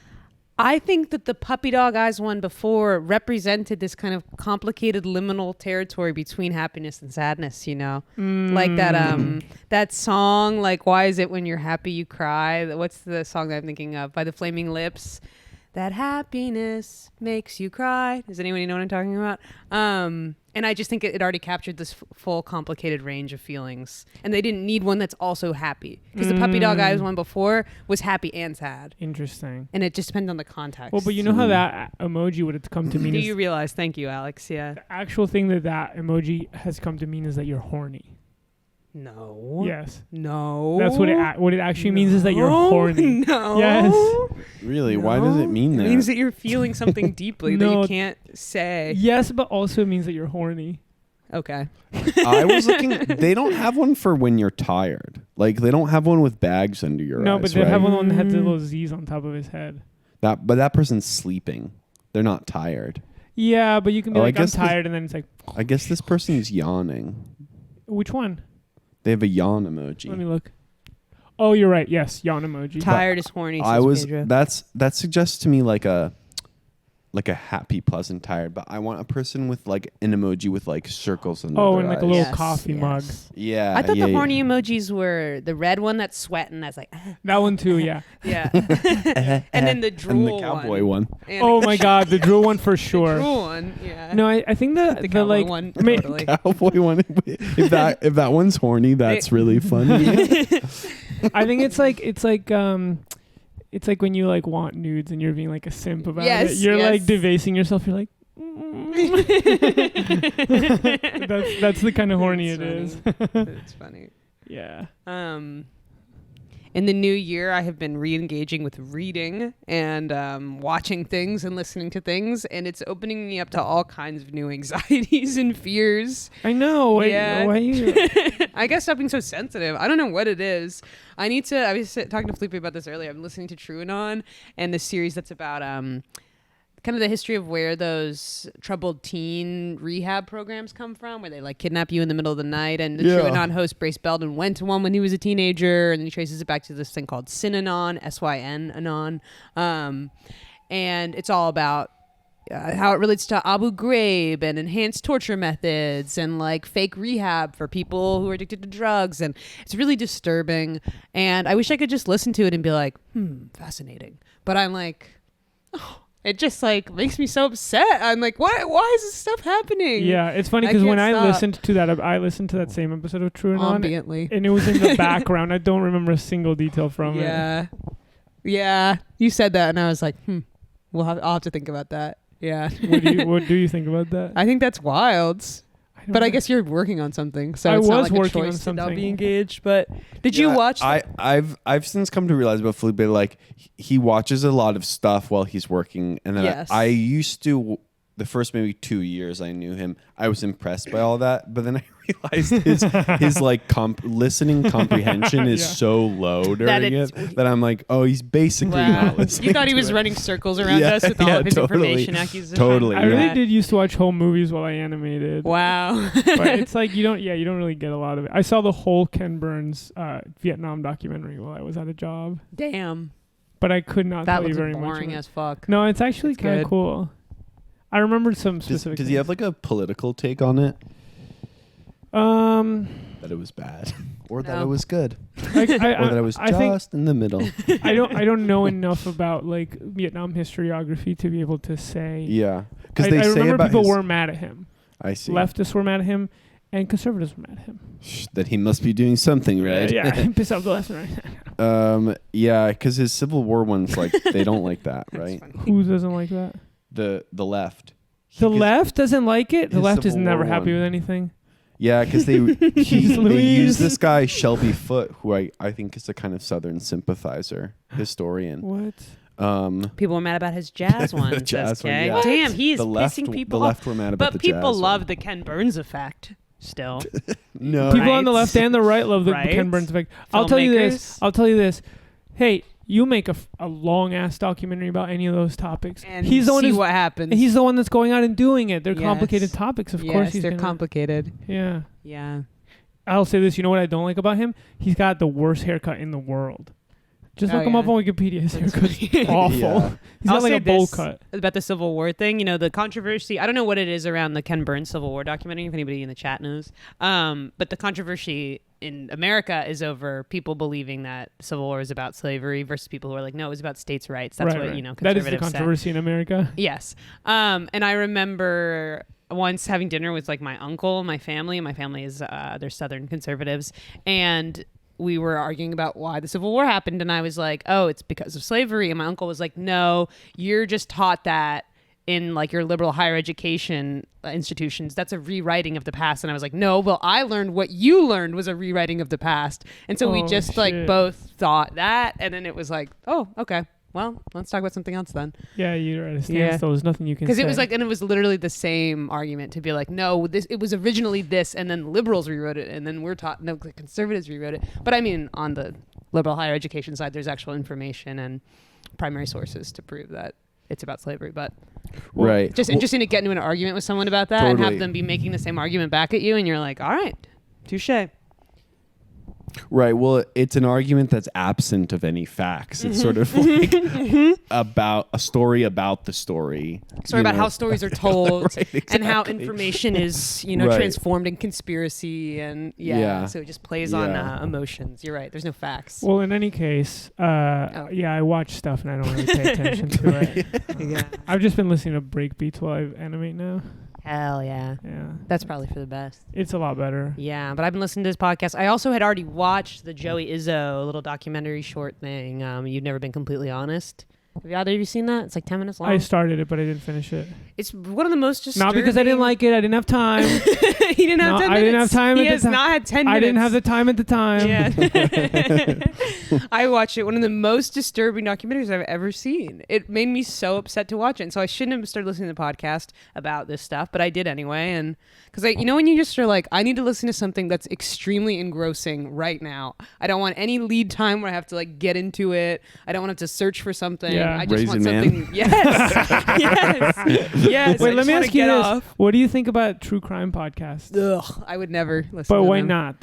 I think that the puppy dog eyes one before represented this kind of complicated liminal territory between happiness and sadness, like that song, like, why is it when you're happy you cry? What's the song that I'm thinking of by the Flaming Lips? That happiness makes you cry. Does anyone know what I'm talking about? And I just think it already captured this full complicated range of feelings. And they didn't need one that's also happy. Because the puppy dog eyes one before was happy and sad. Interesting. And it just depends on the context. Well, but you know how that emoji would have come to mean Do is you realize? Thank you, Alex. Yeah. the actual thing that emoji has come to mean is that you're horny. No. Yes. No. That's what it actually means is that you're horny. No. Yes. Really? No. Why does it mean that? It means that you're feeling something deeply that No. you can't say. Yes, but also it means that you're horny. Okay. I was looking. They don't have one for when you're tired. Like they don't have one with bags under your eyes. No, but they right? have one that has the little Z's on top of his head. But that person's sleeping. They're not tired. Yeah, but you can be Oh, I like, I'm guess this- tired, and then it's like, I guess this person's yawning. which one? They have a yawn emoji. Let me look. Oh, you're right. Yes, yawn emoji. Tired is horny. I says was Pedro. that suggests to me like a happy, pleasant tired, but I want a person with like an emoji with like circles in Oh, their and like a eyes. little coffee mug. Yeah. I thought yeah, the yeah. horny emojis were the red one that's sweating. That's like, That one too. Yeah. yeah. And then the drool and the cowboy one. And Oh my God, the drool one for sure. drool one. Yeah. No, I think the the cowboy like one. I mean, Totally. Cowboy one. If that one's horny, that's really funny. I think it's like when you like want nudes and you're being like a simp about Yes, it. You're yes. like debasing yourself. You're like, that's the kind of horny it is. It's funny. Yeah. In the new year, I have been re-engaging with reading and watching things and listening to things, and it's opening me up to all kinds of new anxieties and fears. I know. Why Yeah. you? I guess stop being so sensitive. I don't know what it is. I was talking to Felipe about this earlier. I'm listening to TrueAnon and the series that's about kind of the history of where those troubled teen rehab programs come from, where they like kidnap you in the middle of the night. And the TrueAnon host Brace Belden went to one when he was a teenager, and he traces it back to this thing called Synanon, S-Y-N Anon, and it's all about how it relates to Abu Ghraib and enhanced torture methods and like fake rehab for people who are addicted to drugs. And it's really disturbing. And I wish I could just listen to it and be like, fascinating. But I'm like, oh, it just like makes me so upset. I'm like, why is this stuff happening? Yeah, it's funny I because when can't I stop. listened to that, I listened to that same episode of TrueAnon, Ambiently. and it was in the background. I don't remember a single detail from it. Yeah. You said that, and I was like, I'll have to think about that. Yeah. What do you think about that? I think that's wild. don't But I know. guess you're working on something, so I it's not was like working a on choice to not something. be engaged. But did you watch? I've since come to realize about Felipe, like he watches a lot of stuff while he's working, and then Yes. I used to. The first maybe 2 years I knew him, I was impressed by all that. But then I realized his like listening comprehension is Yeah. so low during it's- it that I'm like, oh, he's basically not listening. You thought he to was it. running circles around Yeah, us with all yeah, of his totally. information acquisition. Totally, I really yeah. did used to watch home movies while I animated. Wow. But it's like you don't really get a lot of it. I saw the whole Ken Burns Vietnam documentary while I was at a job, Damn. but I could not That tell you looks very much. boring of it. as fuck. No, it's actually It's kind good. of cool. I remembered some Does specific. he have like a political take on it? That it was bad, or that No. it was good, I, or that it was I think just in the middle. I don't know enough about like Vietnam historiography to be able to say. Yeah, because I they say remember about people his, were mad at him. I see Leftists were mad at him, and conservatives were mad at him. that he must be doing something right. Yeah, piss off the left and right. Yeah, because his Civil War ones, like they don't like that, right? Who doesn't like that? The left. The Because- left doesn't like it. The his left is Civil never War happy one. with anything. Yeah, because they Louise. use this guy Shelby Foote, who I think is a kind of Southern sympathizer historian. What? People were mad about his jazz one. The jazz one, okay? yeah. Damn, he is The left, pissing people the off. left were mad about But the people jazz love one. the Ken Burns effect still. No, People on the Right. left and the right love the Right. Ken Burns effect. I'll tell you this. Filmmakers. Hey, you make a long ass documentary about any of those topics. And he's the one see who's, what happens. he's the one that's going out and doing it. They're Yes. complicated topics. Of yes, course he's they're gonna, complicated. Yeah. Yeah. I'll say this. You know what I don't like about him? He's got the worst haircut in the world. Just Oh, look him yeah. up on Wikipedia. His That's haircut's funny. awful. Yeah. He's I'll got like say a bowl this cut. about the Civil War thing. You know, the controversy. I don't know what it is around the Ken Burns Civil War documentary, if anybody in the chat knows. But the controversy in America is over people believing that the Civil War is about slavery versus people who are like, no, it was about states' rights. That's what, you know, That is the conservatives said. controversy in America. Yes. And I remember once having dinner with like my uncle, my family. My family is they're Southern conservatives, and we were arguing about why the Civil War happened, and I was like, "Oh, it's because of slavery." And my uncle was like, "No, you're just taught that in like your liberal higher education institutions. That's a rewriting of the past." And I was like, "No, well, I learned what you learned was a rewriting of the past." And so we Oh, just like shit. both thought that, and then it was like, "Oh, okay. Well, let's talk about something else then." Yeah, you're at a Yeah. standstill. There's nothing you can say. Because it was like, and it was literally the same argument to be like, no, it was originally this, and then liberals rewrote it, and then we're taught, no, the conservatives rewrote it. But I mean, on the liberal higher education side, there's actual information and primary sources to prove that it's about slavery. But Right. just interesting to get into an argument with someone about that and Totally. have them be making the same argument back at you, and you're like, all right, touche. Right. Well, it's an argument that's absent of any facts. It's sort of like about a story about the story. Story about you know? how stories are told Right, and how exactly. information is, Right. transformed in conspiracy and Yeah. so it just plays on Yeah. emotions. You're right. There's no facts. Well, in any case, yeah, I watch stuff and I don't really pay attention to it. Yeah. I've just been listening to breakbeats while I animate now. Hell yeah. Yeah, That's probably for the best. it's a lot better. Yeah, but I've been listening to this podcast. I also had already watched the Joey Izzo little documentary short thing. You've Never Been Completely Honest. Have either of you seen that? It's like 10 minutes long. I started it, but I didn't finish it. It's one of the most disturbing. Not because I didn't like it. I didn't have time. He didn't have No, 10 minutes. I didn't have time He at the has time. not had 10 minutes. I didn't have the time at the time. Yeah. I watched it. One of the most disturbing documentaries I've ever seen. It made me so upset to watch it. And so I shouldn't have started listening to the podcast about this stuff, but I did anyway. And because when you just are like, I need to listen to something that's extremely engrossing right now. I don't want any lead time where I have to like get into it. I don't want to have to search for something. Yeah. I just want Raisin Man. something. Yes. Yes. Wait, I let just me wanna ask you get this: off. what do you think about true crime podcasts? Ugh, I would never listen But to why them. not?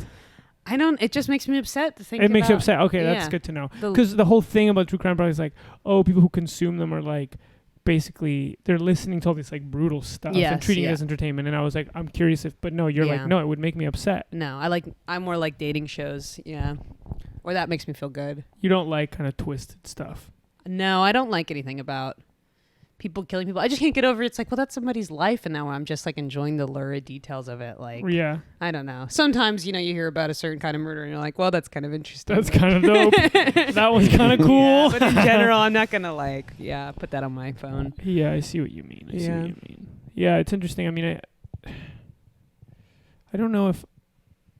I don't. It just makes me upset to think It makes you about- upset. Okay, that's yeah. good to know. The- Because the whole thing about true crime podcasts is like, oh, people who consume them are like, basically, they're listening to all this like brutal stuff and Yes, treating it yeah. as entertainment. And I was like, I'm curious if, but no, you're Yeah. like, no, it would make me upset. No, I'm more like dating shows. Yeah. Or that makes me feel good. You don't like kind of twisted stuff. No, I don't like anything about people killing people. I just can't get over it. It's like, well, that's somebody's life, and now I'm just like enjoying the lurid details of it. Like, Yeah, I don't know. Sometimes, you hear about a certain kind of murder and you're like, well, that's kind of interesting. that's kind of dope. That was kind of cool. Yeah, but in general, I'm not going to put that on my phone. Yeah, I see what you mean. I see Yeah. what you mean. Yeah, it's interesting. I mean, I don't know if,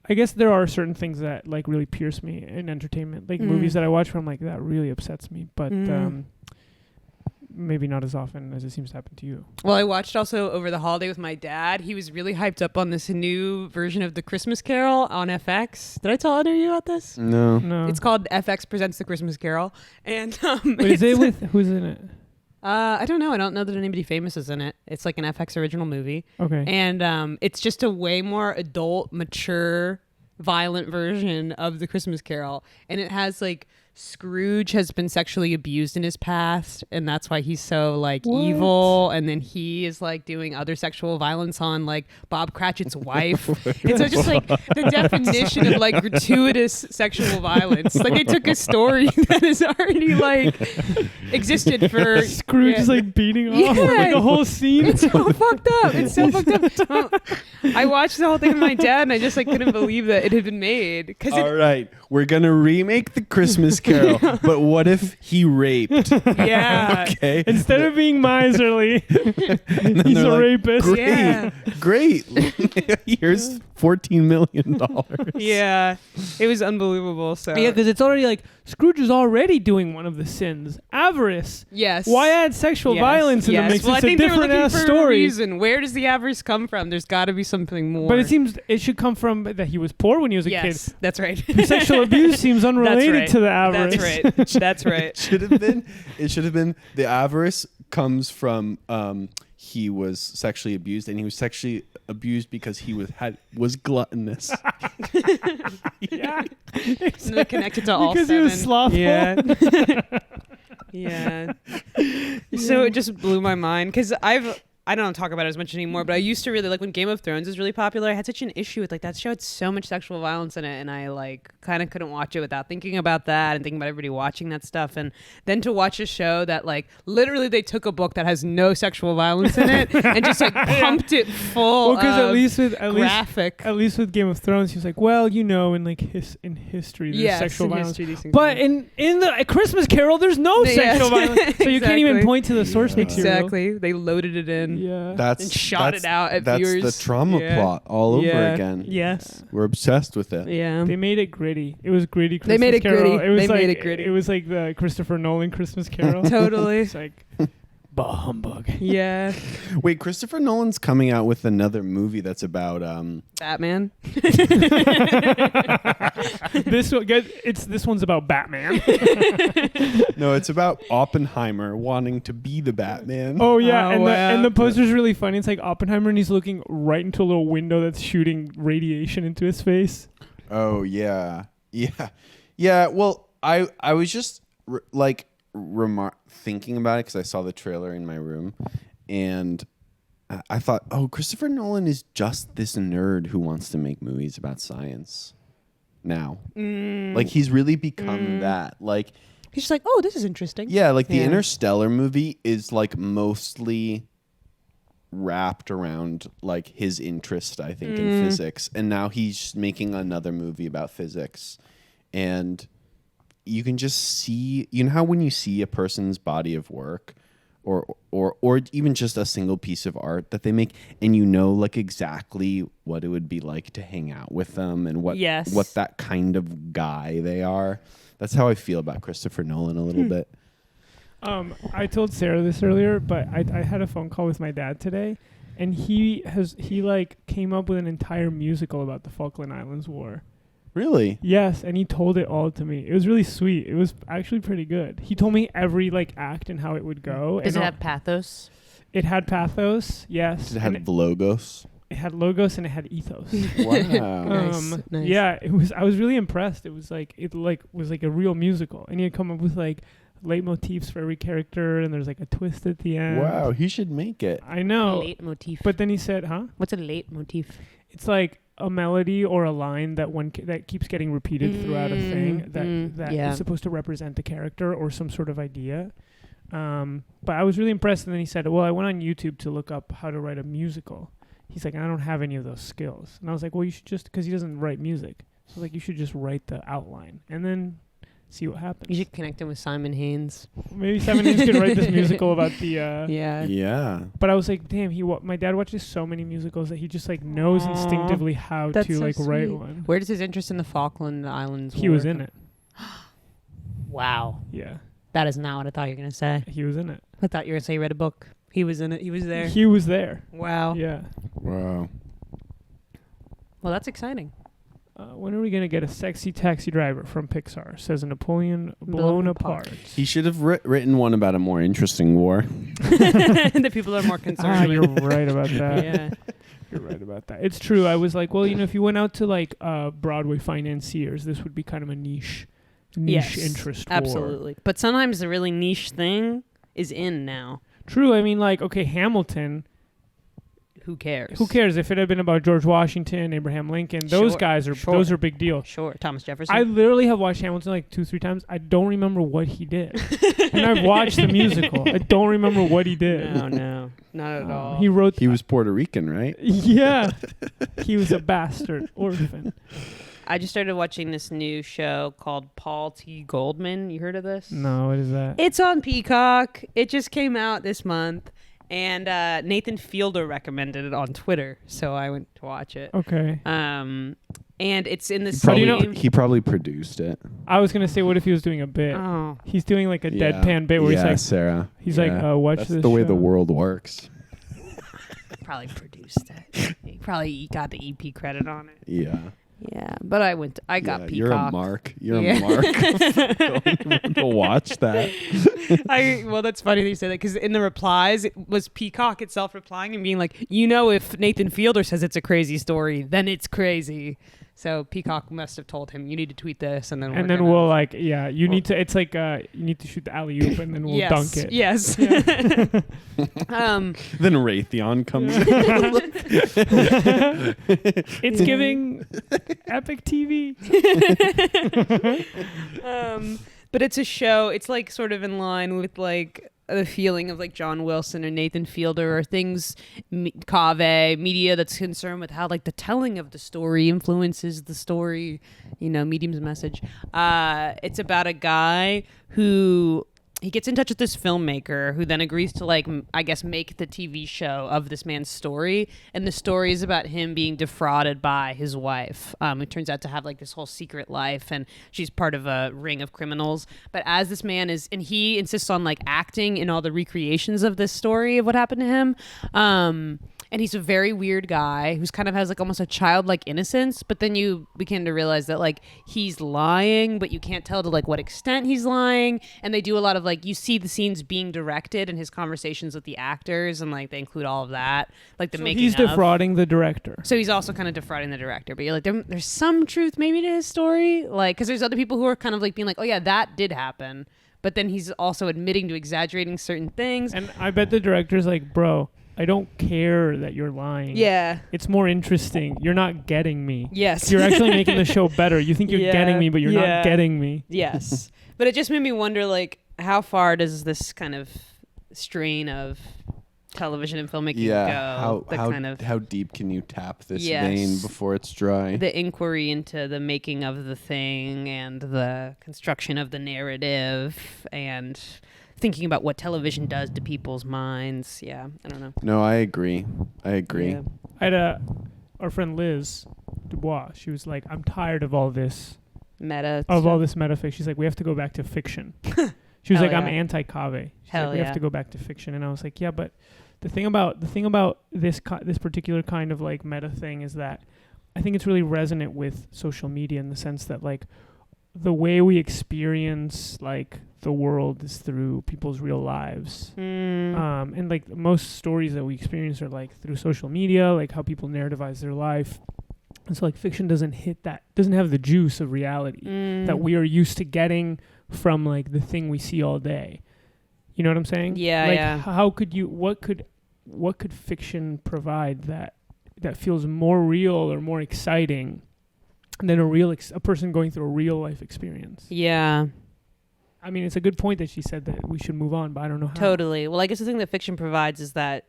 I guess there are certain things that like really pierce me in entertainment, like movies that I watch where I'm like, that really upsets me. But maybe not as often as it seems to happen to you. Well, I watched also over the holiday with my dad. He was really hyped up on this new version of The Christmas Carol on FX. Did I tell either of you about this? No. No. It's called FX Presents The Christmas Carol. And Wait, is it with, who's in it? I don't know. I don't know that anybody famous is in it. It's like an FX original movie. Okay. And it's just a way more adult, mature, violent version of The Christmas Carol. And it has like Scrooge has been sexually abused in his past, and that's why he's so like What? evil. And then he is like doing other sexual violence on like Bob Cratchit's wife. And so just like the definition of like gratuitous sexual violence. Like they took a story that has already like existed for Scrooge is like beating off Yeah. like a whole scene. It's so fucked up. It's so fucked up. I watched the whole thing with my dad, and I just like couldn't believe that it had been made. Because All right, we're gonna remake the Christmas Carol, but what if he raped? yeah, Okay, Instead of being miserly, And then he's they're a like, rapist. Great, Yeah. great. Here's $14 million. yeah, it was unbelievable. So Yeah, because it's already like Scrooge is already doing one of the sins, avarice. yes, Why add sexual Yes, violence and yes. it makes well, I this a think they were different looking ass for a story? reason. Where does the avarice come from? There's got to be something more. But it seems it should come from that he was poor when he was a yes, that's right. kid. Sexual abuse seems unrelated right. to the avarice. That's right. That's right. It should have been the avarice comes from he was sexually abused, and he was sexually abused because he was gluttonous. Yeah, And they're connected to all because seven. he was slothful. Yeah. Yeah. So it just blew my mind because I don't talk about it as much anymore, but I used to really like when Game of Thrones was really popular. I had such an issue with like that show had so much sexual violence in it, and I like kind of couldn't watch it without thinking about that and thinking about everybody watching that stuff. And then to watch a show that like literally they took a book that has no sexual violence in it and just like pumped it full Well, because of at least with Game of Thrones, he was like, well, in like in history, there's yes, sexual in violence. history, these things But happen. in the Christmas Carol, there's no Yes. sexual violence, so you can't even Exactly. point to the source material. Exactly, they loaded it in. Yeah. That's And shot it out at that's viewers. the trauma Yeah. plot all over Yeah. again. Yes. We're obsessed with it. Yeah. They made it gritty. It was gritty Christmas They made it Carol. gritty. It was They like, made it gritty. It was like the Christopher Nolan Christmas Carol. Totally. It's like Bah humbug. Yeah. Wait, Christopher Nolan's coming out with another movie that's about Batman. This one's about Batman. no, it's about Oppenheimer wanting to be the Batman. Oh yeah, Oh, and wow. the poster's really funny. It's like Oppenheimer, and he's looking right into a little window that's shooting radiation into his face. Oh yeah, yeah. Well, I was just thinking about it because I saw the trailer in my room, and I thought, oh, Christopher Nolan is just this nerd who wants to make movies about science. Now, like he's really become that. Like He's just like, oh, this is interesting. yeah, like the Yeah. Interstellar movie is like mostly wrapped around like his interest, I think, in physics, and now he's making another movie about physics, and you can just see, you know how when you see a person's body of work or even just a single piece of art that they make, and you know like exactly what it would be like to hang out with them and what that kind of guy they are. That's how I feel about Christopher Nolan a little bit. I told Sarah this earlier, but I had a phone call with my dad today, and he like came up with an entire musical about the Falkland Islands War. Really? Yes, and he told it all to me. It was really sweet. It was actually pretty good. He told me every like act and how it would go. Does and it have pathos? It had pathos, yes. Did it have and logos? it had logos and it had ethos. Wow. Nice. Yeah, it was. I was really impressed. It was like was like a real musical, and he had come up with like leitmotifs for every character, and there's like a twist at the end. Wow, he should make it. I know. Leitmotif. But then he said, "Huh? What's a leitmotif? It's like a melody or a line that that keeps getting repeated throughout a thing that is supposed to represent a character or some sort of idea." But I was really impressed. And then he said, "Well, I went on YouTube to look up how to write a musical." He's like, "I don't have any of those skills." And I was like, "Well, you should just," because he doesn't write music. So like, you should just write the outline and then see what happens. You should connect him with Simon Haynes. Maybe Simon Haynes could write this musical about the. Yeah. Yeah. But I was like, damn, my dad watches so many musicals that he just like knows Aw, instinctively how that's to so like write sweet. one. Where does his interest in the Falkland Islands? He was in it. Wow. Yeah, That is not what I thought you were gonna say. he was in it. I thought you were gonna say you read a book. He was in it. He was there. He was there. Wow. Yeah. Wow. Well, that's exciting. When are we gonna get a sexy taxi driver from Pixar? Says Napoleon blown apart. He should have written one about a more interesting war. The people are more concerned. You're right about that. Yeah. You're right about that. It's true. I was like, well, if you went out to like Broadway financiers, this would be kind of a niche Yes, interest war. absolutely. But sometimes the really niche thing is in now. True. I mean, like, okay, Hamilton. Who cares? Who cares if it had been about George Washington, Abraham Lincoln? Those Sure, guys are sure. those are big deal. Sure. Thomas Jefferson. I literally have watched Hamilton like 2-3 times. I don't remember what he did, and I've watched the musical. I don't remember what he did. No, not at all. He wrote. He was Puerto Rican, right? Yeah, he was a bastard orphan. I just started watching this new show called Paul T. Goldman. You heard of this? No, what is that? It's on Peacock. It just came out this month. And Nathan Fielder recommended it on Twitter, so I went to watch it. Okay. And it's in the He probably produced it. I was gonna say, what if he was doing a bit? Oh, He's doing like a Yeah. deadpan bit where Yeah, he's Sarah. like, watch That's this. the way the show. world works. probably produced it. He probably got the EP credit on it. Yeah. Yeah, but I got Yeah, Peacock. you're a mark. You're Yeah. a mark. Going to watch that. Well, that's funny that you say that because in the replies, it was Peacock itself replying and being like, if Nathan Fielder says it's a crazy story, then it's crazy. So Peacock must have told him, you need to tweet this, and then we'll like, yeah, you need to. It's like you need to shoot the alley oop, and then we'll dunk it. Yes. Yeah. Then Raytheon comes in. It's giving epic TV. But it's a show. It's like sort of in line with like the feeling of like John Wilson or Nathan Fielder or things, Cave, media that's concerned with how like the telling of the story influences the story, medium's message. It's about a guy who he gets in touch with this filmmaker who then agrees to I guess make the TV show of this man's story, and the story is about him being defrauded by his wife, who turns out to have like this whole secret life, and she's part of a ring of criminals. But as this man is, and he insists on like acting in all the recreations of this story of what happened to him. And he's a very weird guy who's kind of has like almost a childlike innocence, but then you begin to realize that like he's lying, but you can't tell to like what extent he's lying. And they do a lot of like, you see the scenes being directed and his conversations with the actors, and like they include all of that, like the making He's of. defrauding the director. So he's also kind of defrauding the director, but you're like, there's some truth maybe to his story, like because there's other people who are kind of like being like, oh yeah, that did happen, but then he's also admitting to exaggerating certain things. And I bet the director's like, bro, I don't care that you're lying. Yeah. It's more interesting. You're not getting me. Yes. You're actually making the show better. You think you're Yeah. getting me, but you're Yeah. not getting me. Yes. But it just made me wonder, like, how far does this kind of strain of television and filmmaking go? How deep can you tap this Yes. vein before it's dry? The inquiry into the making of the thing and the construction of the narrative and thinking about what television does to people's minds. Yeah, I don't know. No, I agree. Yeah. I had our friend Liz Dubois. She was like, I'm tired of all this metafiction. She's like, we have to go back to fiction. She was Hell like, I'm yeah. anti-cave. She's Hell like, we yeah. have to go back to fiction. And I was like, yeah, but the thing about this particular kind of like meta thing is that I think it's really resonant with social media in the sense that like the way we experience like the world is through people's real lives. And like most stories that we experience are like through social media, like how people narrativize their life. And so like fiction doesn't have the juice of reality that we are used to getting from like the thing we see all day. You know what I'm saying? Yeah, like, yeah. How could you, what could fiction provide that feels more real or more exciting than a person going through a real life experience? Yeah. I mean, it's a good point that she said that we should move on, but I don't know how. Totally. Well, I guess the thing that fiction provides is that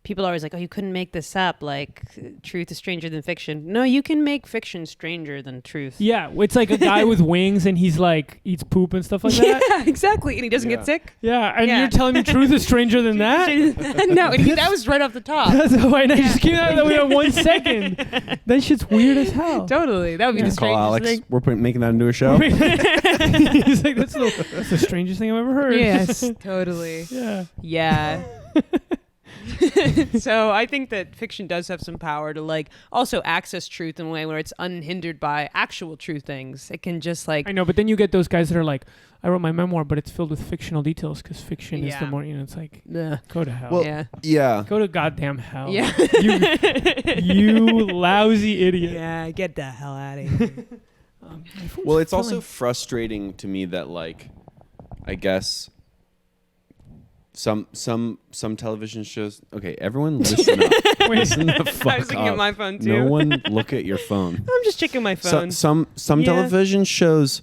people are always like, oh, you couldn't make this up. Like, truth is stranger than fiction. No, you can make fiction stranger than truth. Yeah, it's like a guy with wings and he's like eats poop and stuff like that. Yeah, exactly. And he doesn't get sick. Yeah, and Yeah. you're telling me truth is stranger than that? No, that was right off the top. That's why I just came out that we have 1 second. That shit's weird as hell. Totally. That would be the Call strangest Alex. thing. We're making that into a show. He's like, that's the strangest thing I've ever heard. Yes, totally. Yeah. Yeah. So I think that fiction does have some power to like also access truth in a way where it's unhindered by actual true things. It can just like I know, but then you get those guys that are like, I wrote my memoir, but it's filled with fictional details because fiction is the Yeah. more, it's like, Ugh. go to hell. Well, Yeah. Yeah. Go to goddamn hell. Yeah. You lousy idiot. Yeah, get the hell out of here. Well, it's also frustrating to me that like, I guess some television shows. Okay, everyone listen up. Listen the fuck I was looking up. at my phone too. No one look at your phone. I'm just checking my phone. Some Yeah. television shows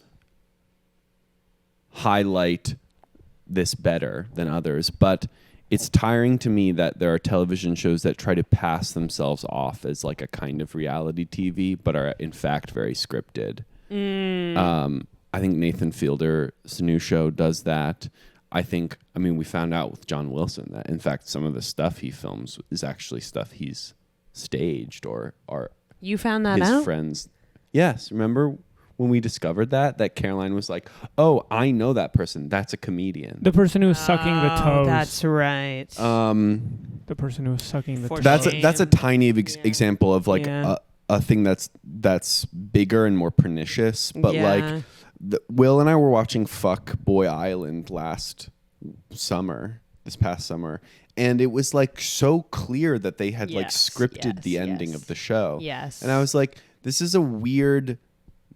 highlight this better than others, but it's tiring to me that there are television shows that try to pass themselves off as like a kind of reality TV, but are in fact very scripted. I think Nathan Fielder's new show does that. I mean, we found out with John Wilson that in fact some of the stuff he films is actually stuff he's staged or You found that his out? friends. Yes, remember when we discovered that Caroline was like, "Oh, I know that person. That's a comedian." The person who was sucking the toes. That's right. The person who was sucking the For toes. That's a tiny example of like Yeah. a thing that's bigger and more pernicious. But Yeah. like, Will and I were watching Fuck Boy Island this past summer, and it was like so clear that they had like Yes, scripted the yes, ending yes. of the show. Yes. And I was like, this is a weird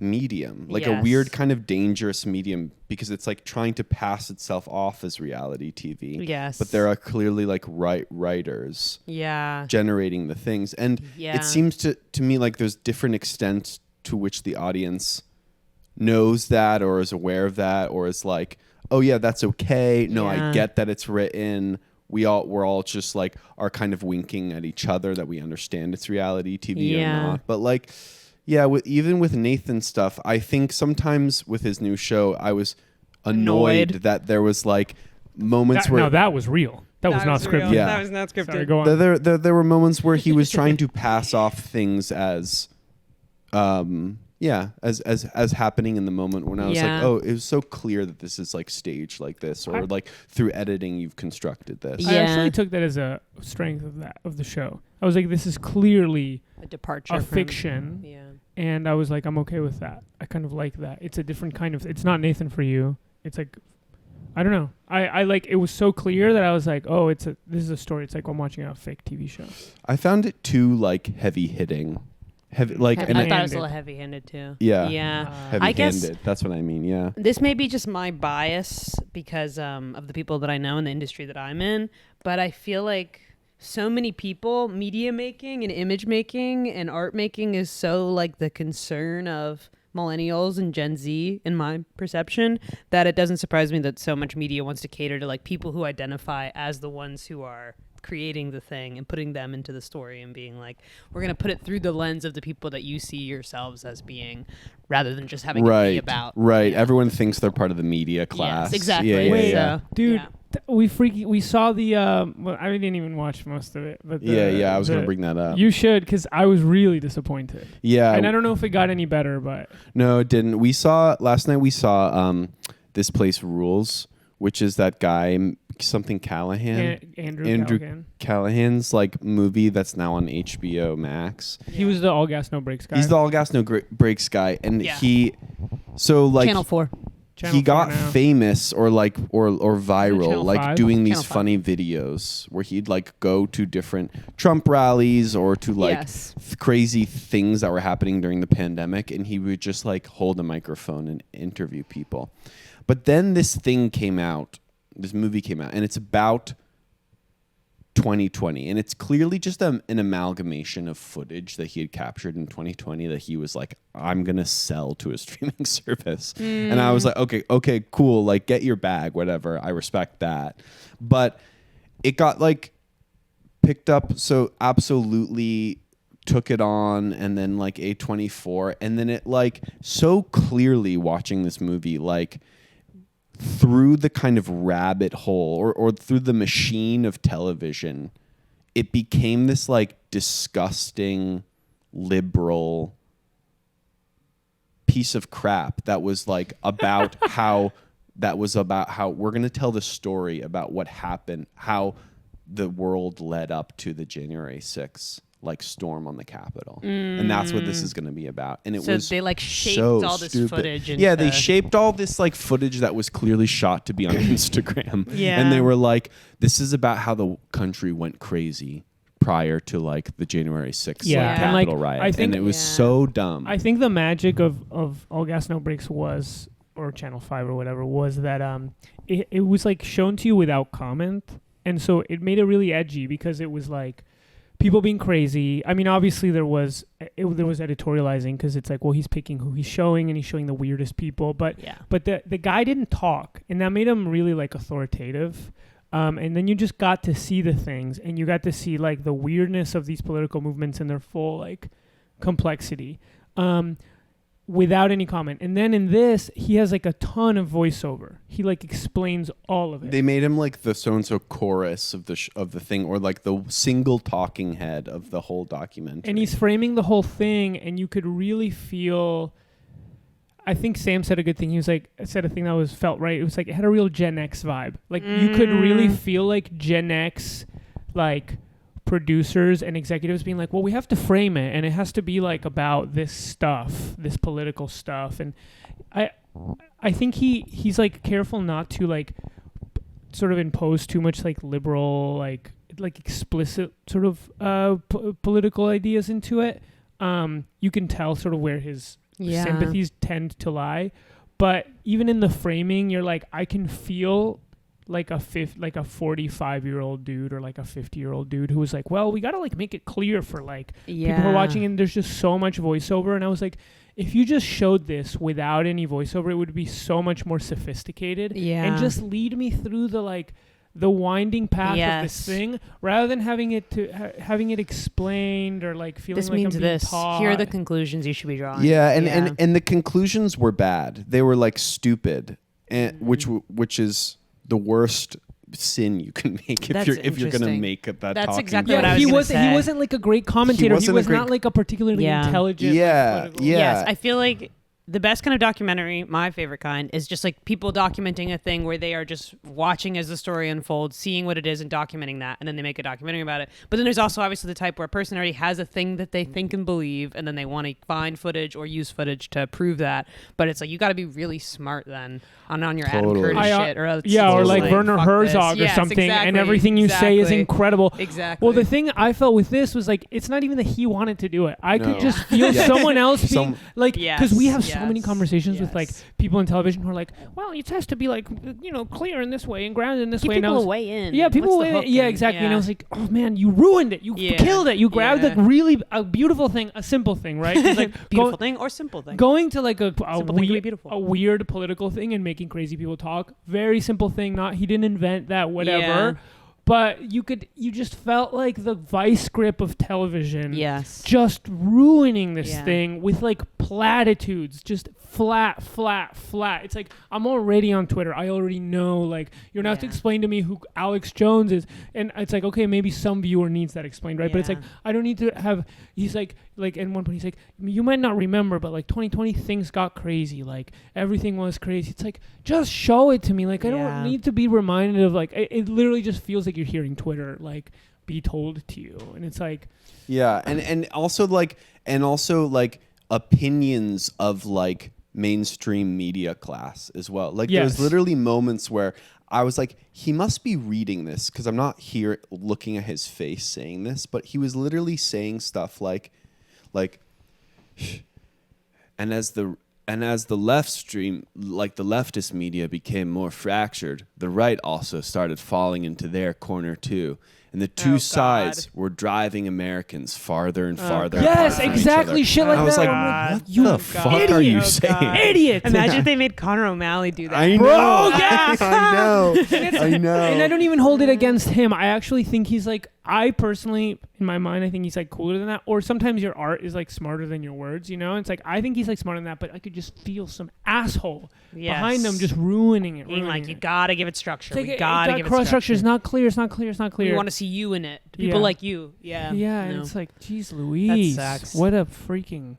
medium, like a Yes. weird kind of dangerous medium, because it's like trying to pass itself off as reality TV. Yes. But there are clearly like writers Yeah. generating the things. And Yeah. it seems to me like there's different extents to which the audience knows that or is aware of that or is like, oh yeah, that's okay. No, Yeah. I get that it's written. We're all just like are kind of winking at each other that we understand it's reality TV or Yeah. not. But like, yeah, even with Nathan's stuff, I think sometimes with his new show, I was annoyed that there was like moments where that was real. That was not real. scripted. Yeah. That was not scripted. Sorry, go on. there were moments where he was trying to pass off things as as happening in the moment when I was Yeah. like, oh, it was so clear that this is like staged like this, or like through editing you've constructed this. I Yeah. actually took that as a strength of the show. I was like, this is clearly A departure a from fiction, Yeah. and I was like, I'm okay with that. I kind of like that. It's a different kind of. It's not Nathan for you. It's like, I don't know. I like it was so clear that I was like, oh, this is a story. It's like I'm watching a fake TV show. I found it too like heavy hitting. Like, and I thought it was Heavy-handed. a little heavy-handed too. Yeah. Yeah. heavy I guess- handed. That's what I mean. Yeah. This may be just my bias because of the people that I know in the industry that I'm in, but I feel like so many people, media making and image making and art making is so like the concern of millennials and Gen Z in my perception that it doesn't surprise me that so much media wants to cater to like people who identify as the ones who are creating the thing and putting them into the story and being like, we're going to put it through the lens of the people that you see yourselves as being, rather than just having it be about. Right. Everyone thinks they're part of the media class. Yes, exactly. Yeah, yeah, Wait, yeah. So, Dude, yeah. we saw the well, I didn't even watch most of it, but I was going to bring that up. You should, because I was really disappointed. Yeah. And I don't know if it got any better, but No, it didn't. Last night we saw This Place Rules, which is that guy, something Callahan. Andrew Callahan's like movie that's now on HBO Max. He was the all gas no brakes guy. He's the all gas no brakes guy, and Yeah. Channel Channel 4. he got 4 now. famous or viral, Channel like 5? doing these Channel 5. funny videos where he'd like go to different Trump rallies or to like Yes. crazy things that were happening during the pandemic, and he would just like hold a microphone and interview people. But then this movie came out, and it's about 2020, and it's clearly just an amalgamation of footage that he had captured in 2020 that he was like, I'm gonna sell to a streaming service. And I was like, okay, cool, like get your bag, whatever, I respect that. But it got like picked up, so absolutely took it on, and then like A24, and then it like so clearly watching this movie, like through the kind of rabbit hole or through the machine of television, it became this like disgusting liberal piece of crap that was like about how we're going to tell the story about what happened, how the world led up to the January 6th like storm on the Capitol, and that's what this is going to be about. And it So was they like shaped so all this stupid. footage. Yeah, they into- shaped all this like footage that was clearly shot to be on Instagram. Yeah. And they were like, this is about how the country went crazy prior to like the January 6th Yeah, and, Capitol like, riot. I think- and it was Yeah. so dumb. I think the magic of All Gas No Brakes was, or Channel 5 or whatever, was that it was like shown to you without comment, and so it made it really edgy because it was like people being crazy. I mean, obviously there was editorializing because it's like, well, he's picking who he's showing, and he's showing the weirdest people, but Yeah. but the guy didn't talk, and that made him really like authoritative. And then you just got to see the things, and you got to see like the weirdness of these political movements in their full like complexity, without any comment. And then in this, he has like a ton of voiceover. He like explains all of it. They made him like the so-and-so chorus of the thing, or like the single talking head of the whole documentary. And he's framing the whole thing, and you could really feel. I think Sam said a good thing. He was like, said a thing that felt right. It was like it had a real Gen X vibe. Like you could really feel like Gen X, like producers and executives being like, well, we have to frame it, and it has to be like about this stuff, this political stuff. And I think he's like careful not to like sort of impose too much like liberal like explicit sort of political ideas into it. You can tell sort of where his sympathies tend to lie, but even in the framing, you're like, I can feel like a 45-year-old dude or like a 50-year-old dude who was like, well, we gotta like make it clear for like people who are watching, and there's just so much voiceover. And I was like, if you just showed this without any voiceover, it would be so much more sophisticated and just lead me through the like the winding path of this thing, rather than having it having it explained or like feeling This like means I'm being this. taught. Here are the conclusions you should be drawing. Yeah, and the conclusions were bad. They were like stupid. and which is the worst sin you can make if you're going to interesting. make that That's talking exactly point. what I was he gonna wasn't. He say. wasn't like a great commentator. He wasn't a was great- not like a particularly Yeah. intelligent. Yeah, like, political- yeah. Yes, I feel like the best kind of documentary, my favorite kind, is just like people documenting a thing where they are just watching as the story unfolds, seeing what it is and documenting that, and then they make a documentary about it. But then there's also obviously the type where a person already has a thing that they think and believe, and then they want to find footage or use footage to prove that. But it's like you got to be really smart then on your Adam Totally. Curtis shit, or else Yeah, it's or just like Werner fuck Herzog this. or Yes, something, and exactly, everything you say is exactly. incredible. Exactly. Well, the thing I felt with this was like it's not even that he wanted to do it. I could No. just feel Yeah. someone else being Some- like, because we have so many Yes, conversations with like yes. people in television who are like, well, it has to be like clear in this way and grounded in this Keep way. And I people was, way in. yeah, people. What's the hook Yeah, in? exactly. And I Yeah. was like, oh man, you ruined it. You Yeah. killed it. You grabbed Yeah. like really a beautiful thing, a simple thing, right? 'Cause, like beautiful thing or simple thing. going to like a Simple thing can be beautiful. a weird political thing and making crazy people talk. Very simple thing. Not he didn't invent that. Whatever. Yeah. But you just felt like the vice grip of television. Yes. Just ruining this Yeah. thing with like platitudes, just flat. It's like I'm already on Twitter. I already know, like, you don't have to Yeah. explain to me who Alex Jones is. And it's like, okay, maybe some viewer needs that explained, right? But it's like, Yeah. I don't need to have, he's like at one point he's like, you might not remember, but like 2020 things got crazy. Like everything was crazy. It's like, just show it to me. Like I Yeah. don't need to be reminded of like, it literally just feels like you're hearing Twitter, like, be told to you. And it's like, Yeah, and also like opinions of like mainstream media class as well. Like Yes. there's literally moments where I was like, he must be reading this because I'm not here looking at his face saying this, but he was literally saying stuff like, and as the left stream, like the leftist media became more fractured, the right also started falling into their corner too. And the two Oh, sides God. were driving Americans farther and farther God. apart Yes, from each exactly, other. shit And like I was that. like, God. what You the fuck are you idiot. saying? Idiot. Imagine if they made Conor O'Malley do that. I know. Bro, yes. I know. I know. And I don't even hold it against him. I actually think he's like, I personally, in my mind, I think he's like cooler than that. Or sometimes your art is like smarter than your words, you know? It's like, I think he's like smarter than that, but I could just feel some asshole behind them just ruining it. Being like, ruining you it. gotta give it structure. It's We like, gotta that give it cross structure. structure is not clear. It's not clear. It's not clear. We want to see you in it. People Yeah. like you. Yeah. Yeah, and No. it's like, geez, Louise, sucks. what a freaking.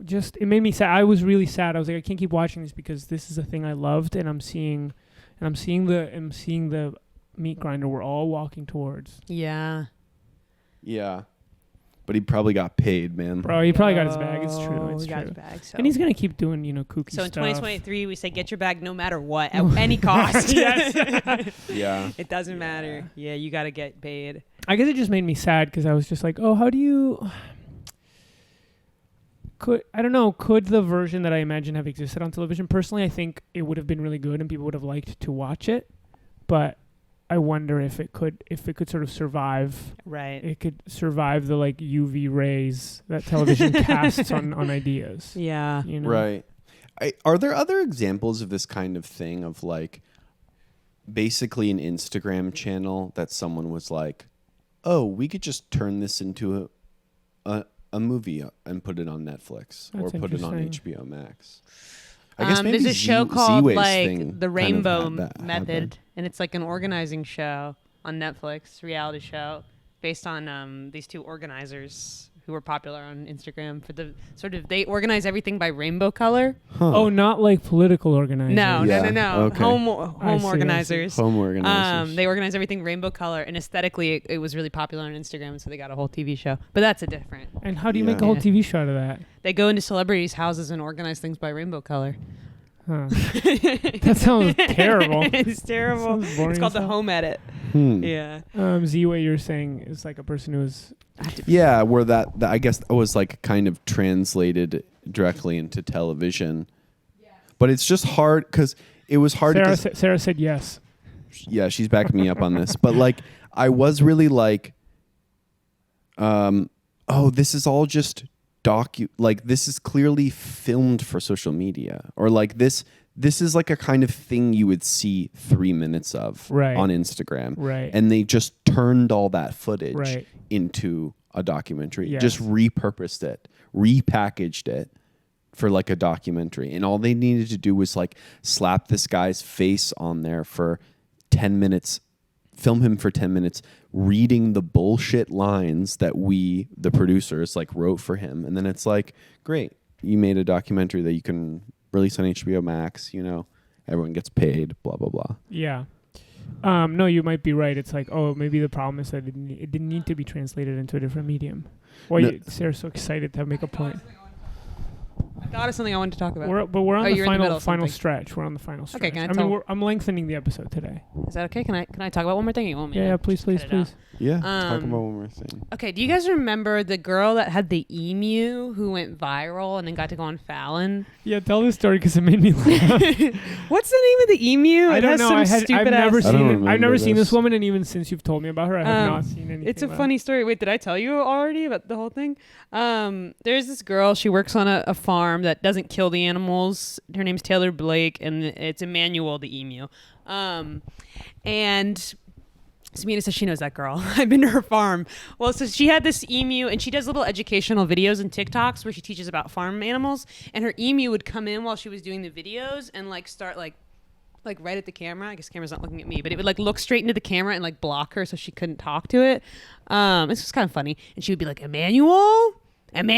Just it made me sad. I was really sad. I was like, I can't keep watching this because this is a thing I loved, and I'm seeing the meat grinder we're all walking towards. Yeah. Yeah. But he probably got paid, man. Bro, he probably got his bag. It's true. Oh, It's he true. got his bag. So. And he's gonna keep doing, kooky So in stuff. 2023, we say get your bag no matter what, at any cost. Yes. Yeah. It doesn't matter. Yeah, you got to get paid. I guess it just made me sad because I was just like, oh, how do you? Could the version that I imagine have existed on television? Personally, I think it would have been really good and people would have liked to watch it, but I wonder if it could sort of survive. Right. It could survive the like UV rays that television casts on ideas. Yeah. You know? Right. Are there other examples of this kind of thing of like basically an Instagram channel that someone was like, oh, we could just turn this into a movie and put it on Netflix or That's put it on interesting. HBO Max? I guess maybe there's a show called Z-Way's like thing The kind of Rainbow had that Method, happen. and it's like an organizing show on Netflix, reality show based on these two organizers who were popular on Instagram for the sort of they organize everything by rainbow color. Huh. Oh, not like political organizers. No, Yeah, no. okay. Home I see. organizers. Home organizers. They organize everything rainbow color, and aesthetically, it was really popular on Instagram, so they got a whole TV show. But that's a different. And how do you Yeah. make a whole Yeah. TV show out of that? They go into celebrities' houses and organize things by rainbow color. Huh. That sounds terrible. It's terrible. Sounds boring It's called as the hell. home edit. Hmm. Yeah. Z-Way you're saying is like a person who is Yeah, where that I guess that was like kind of translated directly into television. But it's just hard because it was hard. Sarah said yes. Yeah, she's backing me up on this. But like, I was really like, oh, this is all just like this is clearly filmed for social media, or like this is like a kind of thing you would see 3 minutes of Right. on Instagram. Right. And they just turned all that footage Right. into a documentary, Yes. just repurposed it, repackaged it for like a documentary, and all they needed to do was like slap this guy's face on there for 10 minutes, film him for 10 minutes reading the bullshit lines that we, the producers, like wrote for him. And then it's like, great, you made a documentary that you can release on HBO Max, you know, everyone gets paid, blah, blah, blah. Yeah. No, you might be right. It's like, oh, maybe the problem is that it didn't need to be translated into a different medium. Why Sarah's so excited to make a point. I thought of something I wanted to talk about. We're on the you're in the middle final of something. stretch. We're on the final stretch. Okay, can I tell- I'm lengthening the episode today. Is that okay? Can I talk about one more thing? You want me? Yeah, to please. cut it out? Yeah, talk about one more thing. Okay, do you guys remember the girl that had the emu who went viral and then got to go on Fallon? Yeah, tell this story because it made me laugh. What's the name of the emu? I It don't has know. some I've stupid never ass- I don't seen it. I've remember never seen this. this woman, and even since you've told me about her, I have not seen anything. It's a about funny story. Wait, did I tell you already about the whole thing? There's this girl. She works on a farm that doesn't kill the animals. Her name's Taylor Blake, and it's Emmanuel the emu. And Samina says she knows that girl. I've been to her farm. Well, so she had this emu, and she does little educational videos and TikToks where she teaches about farm animals. And her emu would come in while she was doing the videos and like start like right at the camera. I guess the camera's not looking at me, but it would like look straight into the camera and like block her so she couldn't talk to it. This was kind of funny. And she would be like, Emmanuel. And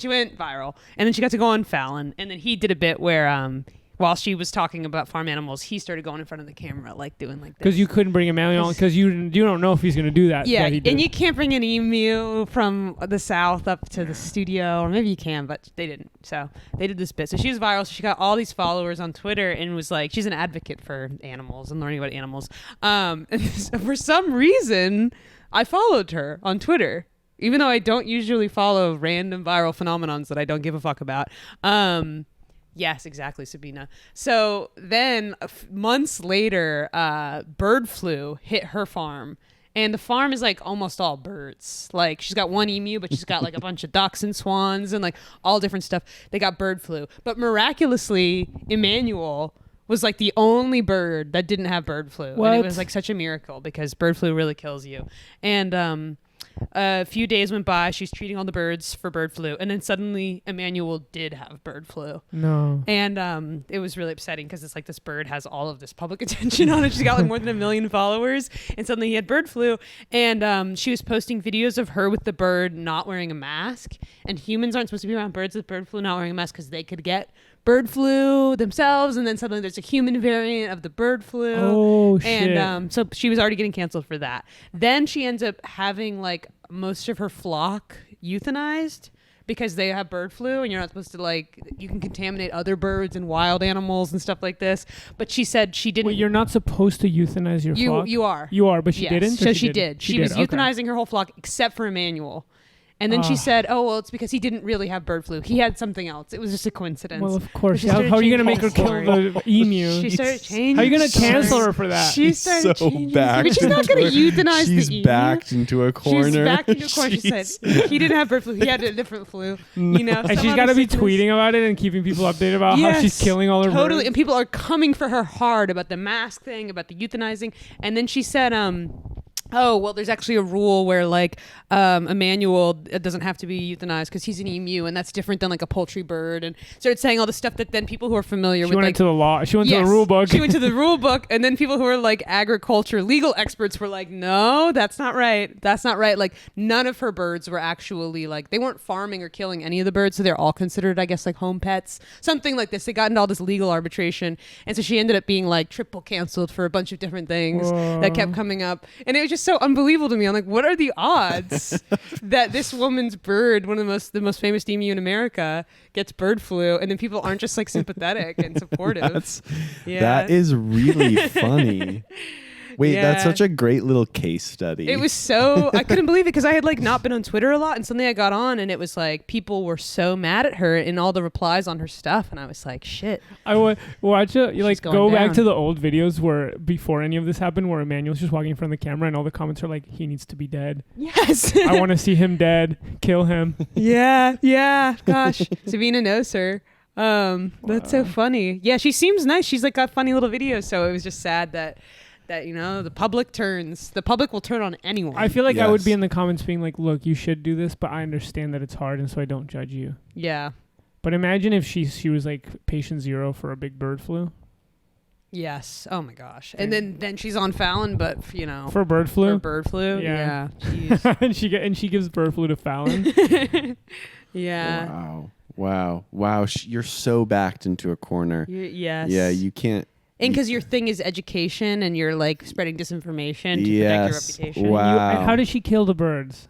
she went viral. And then she got to go on Fallon. And then he did a bit where while she was talking about farm animals, he started going in front of the camera, like doing like this. Because you couldn't bring Emmanuel because you don't know if he's going to do that. Yeah, that he did. and you can't bring an emu from the south up to the studio, or maybe you can, but they didn't. So they did this bit. So she was viral. So she got all these followers on Twitter and was like, she's an advocate for animals and learning about animals. And for some reason, I followed her on Twitter, even though I don't usually follow random viral phenomenons that I don't give a fuck about. Yes, exactly, Sabina. So then months later, bird flu hit her farm. And the farm is like almost all birds. Like she's got one emu, but she's got like a bunch of ducks and swans and like all different stuff. They got bird flu. But miraculously, Emmanuel was like the only bird that didn't have bird flu. What? And it was like such a miracle because bird flu really kills you. And a few days went by. She's treating all the birds for bird flu. And then suddenly Emmanuel did have bird flu. No. And it was really upsetting because it's like this bird has all of this public attention on it. She's got like more than 1 million followers. And suddenly he had bird flu. And she was posting videos of her with the bird not wearing a mask. And humans aren't supposed to be around birds with bird flu not wearing a mask because they could get bird flu themselves. And then suddenly there's a human variant of the bird flu. Oh, shit. And so she was already getting canceled for that. Then she ends up having like most of her flock euthanized because they have bird flu, and you're not supposed to like, you can contaminate other birds and wild animals and stuff like this. But she said she didn't. Wait, you're not supposed to euthanize your flock? You are. You are, but she Yes. didn't? So Or she did. She was Okay. euthanizing her whole flock except for Emmanuel. And then she said, oh, well, it's because he didn't really have bird flu. He had something else. It was just a coincidence. Well, of course. She How started are you going to changing make her the kill story. the emu? She started changing. How are you going to the story. cancel her for that? She She's started so changing. backed But she's not going to into euthanize She's the emu. backed into a corner. She's backed into a corner. She said he didn't have bird flu. He had a different flu. You know, And some she's got to other be sickness. tweeting about it and keeping people updated about how she's killing all her totally. birds. And people are coming for her hard about the mask thing, about the euthanizing. And then she said, oh, well, there's actually a rule where like Emmanuel doesn't have to be euthanized because he's an emu, and that's different than like a poultry bird. And started saying all the stuff that then people who are familiar She with went like into the law. She went to Yes, the rule book. She went to the rule book, and then people who are like agriculture legal experts were like, no, that's not right. That's not right. Like none of her birds were actually like, they weren't farming or killing any of the birds, so they're all considered, I guess, like home pets, something like this. They got into all this legal arbitration, and so she ended up being like triple canceled for a bunch of different things that kept coming up, and it was just so unbelievable to me. I'm like, what are the odds that this woman's bird, one of the most famous emu in America, gets bird flu, and then people aren't just like sympathetic and supportive? That is really funny. Wait, that's Yeah. such a great little case study. It was so, I couldn't believe it because I had like not been on Twitter a lot, and suddenly I got on and it was like people were so mad at her in all the replies on her stuff, and I was like, shit. I would watch it. You like going go back down. to the old videos where before any of this happened, where Emmanuel's just walking in front of the camera and all the comments are like, "He needs to be dead. Yes. I want to see him dead. Kill him." Yeah. Gosh, Savina knows her. That's so funny. Yeah, she seems nice. She's like got funny little videos. So it was just sad that that, the public will turn on anyone. I feel like I would Yes. be in the comments being like, look, you should do this, but I understand that it's hard, and so I don't judge you. Yeah. But imagine if she was like patient zero for a big bird flu. Yes. Oh my gosh. And then she's on Fallon, but For bird flu? for bird flu. Yeah. Yeah. Jeez. and she gives bird flu to Fallon. Yeah. Wow. You're so backed into a corner. Yes. Yeah, you can't. And because your thing is education, and you're like spreading disinformation to protect your Yes. reputation. Wow. How did she kill the birds?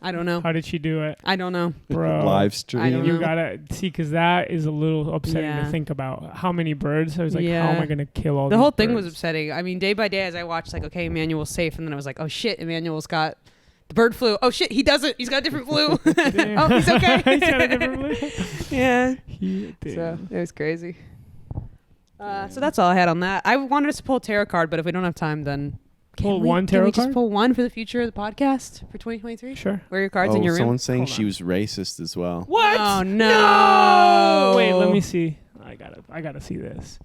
I don't know. How did she do it? I don't know. Bro. Live stream. I don't You know. gotta see, because that is a little upsetting Yeah. to think about. How many birds? I was like, how Yeah. am I gonna kill all The these whole thing was birds? upsetting. I mean, day by day as I watched, like, okay, Emmanuel's safe, and then I was like, oh shit, Emmanuel's got the bird flu. Oh shit, he doesn't. He's got a different flu. Oh, he's okay. He's got a different flu. Yeah. Damn. So it was crazy. So that's all I had on that. I wanted us to pull a tarot card, but if we don't have time, then Pull can we, one can tarot we just card? pull one for the future of the podcast for 2023? Sure. Where are your cards in your room? Someone's saying Hold she on. was racist as well. What? Oh no! Wait, let me see. I gotta see this.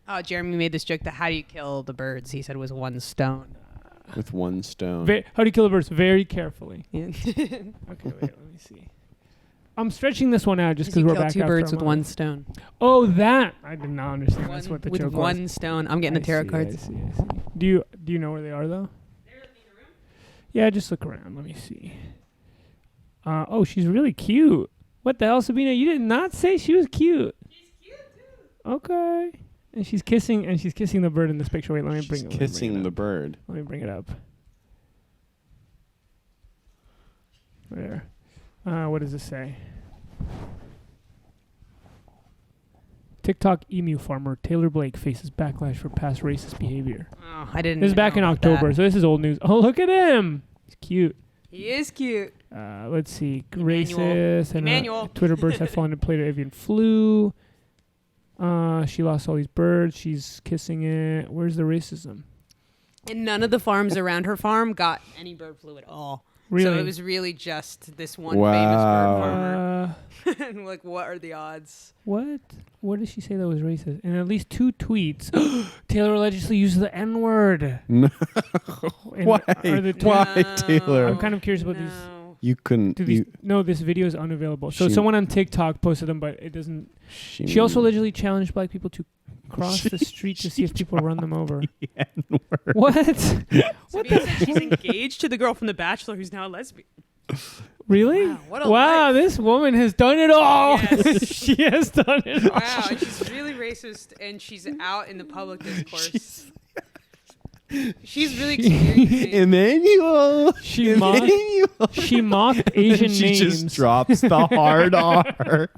Oh, Jeremy made this joke that how do you kill the birds? He said it was one stone. With one stone. How do you kill a bird? Very carefully. Yeah. Okay, wait, let me see. I'm stretching this one out just You because we're kill back two after birds a with month. one stone. Oh, that I did not understand. That's what the with joke one was. stone. I'm getting the tarot cards. I see. Do you know where they are though? Yeah, just look around. Let me see. Oh, she's really cute. What the hell, Sabina? You did not say she was cute. She's cute too. Okay. And she's kissing the bird in this picture. Wait, let me bring it. Kissing the bird. Let me bring it up. There. What does this say? TikTok emu farmer Taylor Blake faces backlash for past racist behavior. Oh, I didn't. This is even back know in about October, that. so this is old news. Oh, look at him. He's cute. He is cute. Let's see. Emmanuel. Racist. And Emmanuel. Twitter birds have fallen into play to avian flu. She lost all these birds. She's kissing it. Where's the racism? And none of the farms around her farm got any bird flu at all. Really? So it was really just this one famous bird farmer. And like, what are the odds? What? What did she say that was racist? In at least 2 tweets, Taylor allegedly used the N-word. No. And Why? are the two- Why, Taylor? I'm kind of curious about these. You couldn't. No, this video is unavailable. So She- someone on TikTok posted them, but it doesn't. She also allegedly challenged black people to cross the street to see if people run them over. What? Sabina said she's engaged to the girl from The Bachelor who's now a lesbian. Really? Wow, what a Wow, life. this woman has done it all. Yes. She has done it all. Wow, and she's really racist, and she's out in the public discourse. She's really experiencing. Emmanuel. She mocked, Emmanuel. she mocked Asian she names. just drops the hard R.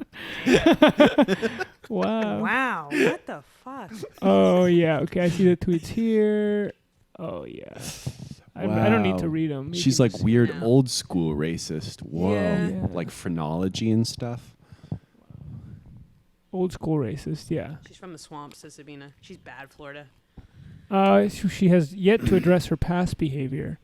Wow. Wow, what the fuck? Oh, yeah. Okay, I see the tweets here. Oh, yeah. I don't need to Wow. read them. She's like weird Yeah. old school racist. Whoa. Yeah. Like phrenology and stuff. Old school racist, yeah. She's from the swamp, says Sabina. She's bad, Florida. She has yet to address her past behavior.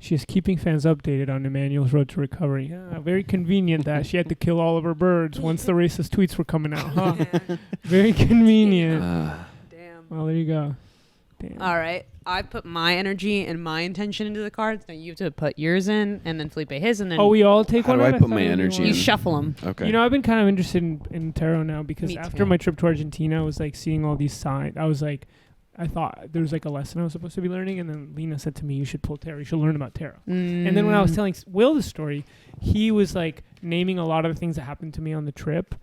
She is keeping fans updated on Emmanuel's road to recovery. Very convenient that she had to kill all of her birds once the racist tweets were coming out, huh? Yeah. Very convenient. Damn. Well, there you go. Damn. All right. I put my energy and my intention into the cards. Now you have to put yours in, and then Felipe his, and then Oh, we all take How one. do I out? put thought my everyone- energy you in? shuffle them. Okay. You know, I've been kind of interested in tarot now because Me after too. my trip to Argentina, I was like seeing all these signs. I was like, I thought there was like a lesson I was supposed to be learning, and then Lena said to me, "You should pull tarot. You should learn about tarot." And then when I was telling Will the story, he was like naming a lot of the things that happened to me on the trip.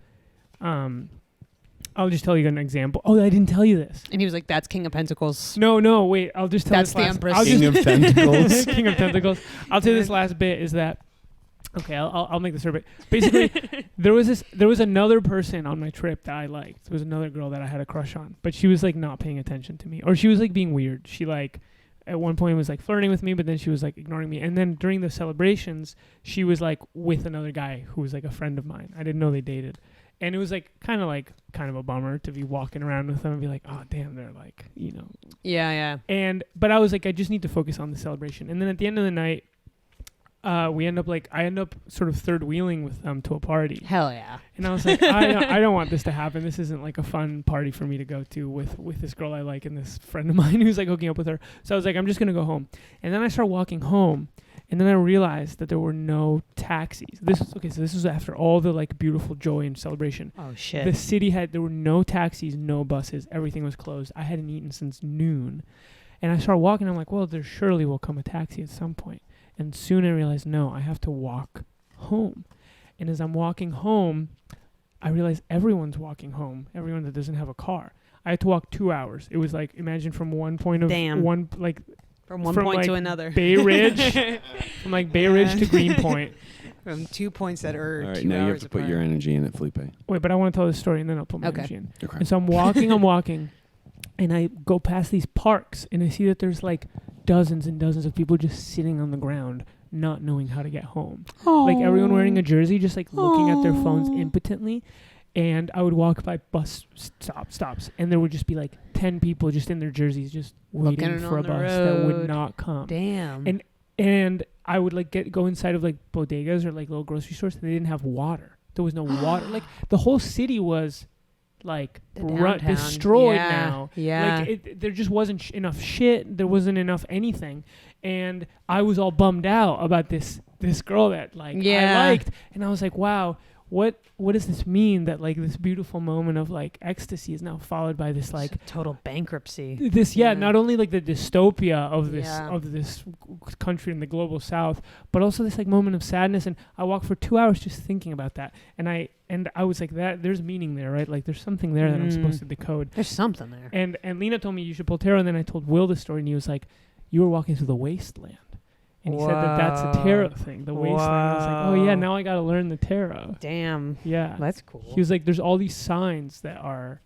I'll just tell you an example. Oh, I didn't tell you this. and he was like, "That's King of Pentacles." No, wait. I'll just tell That's this the last. Empress. I'll King just of Pentacles. King of Tentacles. I'll tell you this last bit is that. Okay, I'll make this short. But basically, there was another person on my trip that I liked. There was another girl that I had a crush on, but she was like not paying attention to me, or she was like being weird. She like at one point was like flirting with me, but then she was like ignoring me. And then during the celebrations, she was like with another guy who was like a friend of mine. I didn't know they dated. And it was like kind of a bummer to be walking around with them and be like, oh damn, they're like, you know. Yeah. But I was like, I just need to focus on the celebration. And then at the end of the night, we end up I end up sort of third wheeling with them to a party. Hell yeah. And I was like, I don't want this to happen. This isn't like a fun party for me to go to with this girl I like and this friend of mine who's like hooking up with her. So I was like, I'm just going to go home. And then I started walking home. And then I realized that there were no taxis. So this was after all the like beautiful joy and celebration. Oh shit. The city there were no taxis, no buses. Everything was closed. I hadn't eaten since noon. And I started walking. I'm like, well, there surely will come a taxi at some point. And soon I realized, no, I have to walk home. And as I'm walking home, I realized everyone's walking home. Everyone that doesn't have a car. I had to walk 2 hours. It was like, imagine from one point of Damn. From one point to another. Bay Ridge, from like Bay Ridge to Greenpoint. From 2 points that are All right, 2 now you have hours to put apart. your energy in it, Felipe. Wait, but I want to tell this story and then I'll put my Okay. energy in. Okay. And so I'm walking, and I go past these parks, and I see that there's like dozens and dozens of people just sitting on the ground, not knowing how to get home. Like everyone wearing a jersey, just like looking at their phones impotently. And I would walk by bus stops, and there would just be like 10 people just in their jerseys, just waiting Looking for a on the bus that would road. not come. Damn. And I would like go inside of like bodegas or like little grocery stores, and they didn't have water. There was no water. Like the whole city was like The downtown. destroyed Yeah. now. Yeah. Like there just wasn't enough shit. There wasn't enough anything, and I was all bummed out about this girl that like Yeah. I liked, and I was like, wow. What does this mean that like this beautiful moment of like ecstasy is now followed by this like total bankruptcy. yeah, not only like the dystopia of this Yeah. country in the global south, but also this like moment of sadness. And I walked for 2 hours just thinking about that, and I was like, that there's meaning there, right? Like there's something there that I'm supposed to decode. There's something there. And Lena told me you should pull tarot, and then I told Will the story, and he was like, you were walking through the wasteland. And he said that that's a tarot thing, the wasteland. I was like, oh yeah, now I got to learn the tarot. Damn. Yeah. That's cool. He was like, there's all these signs that are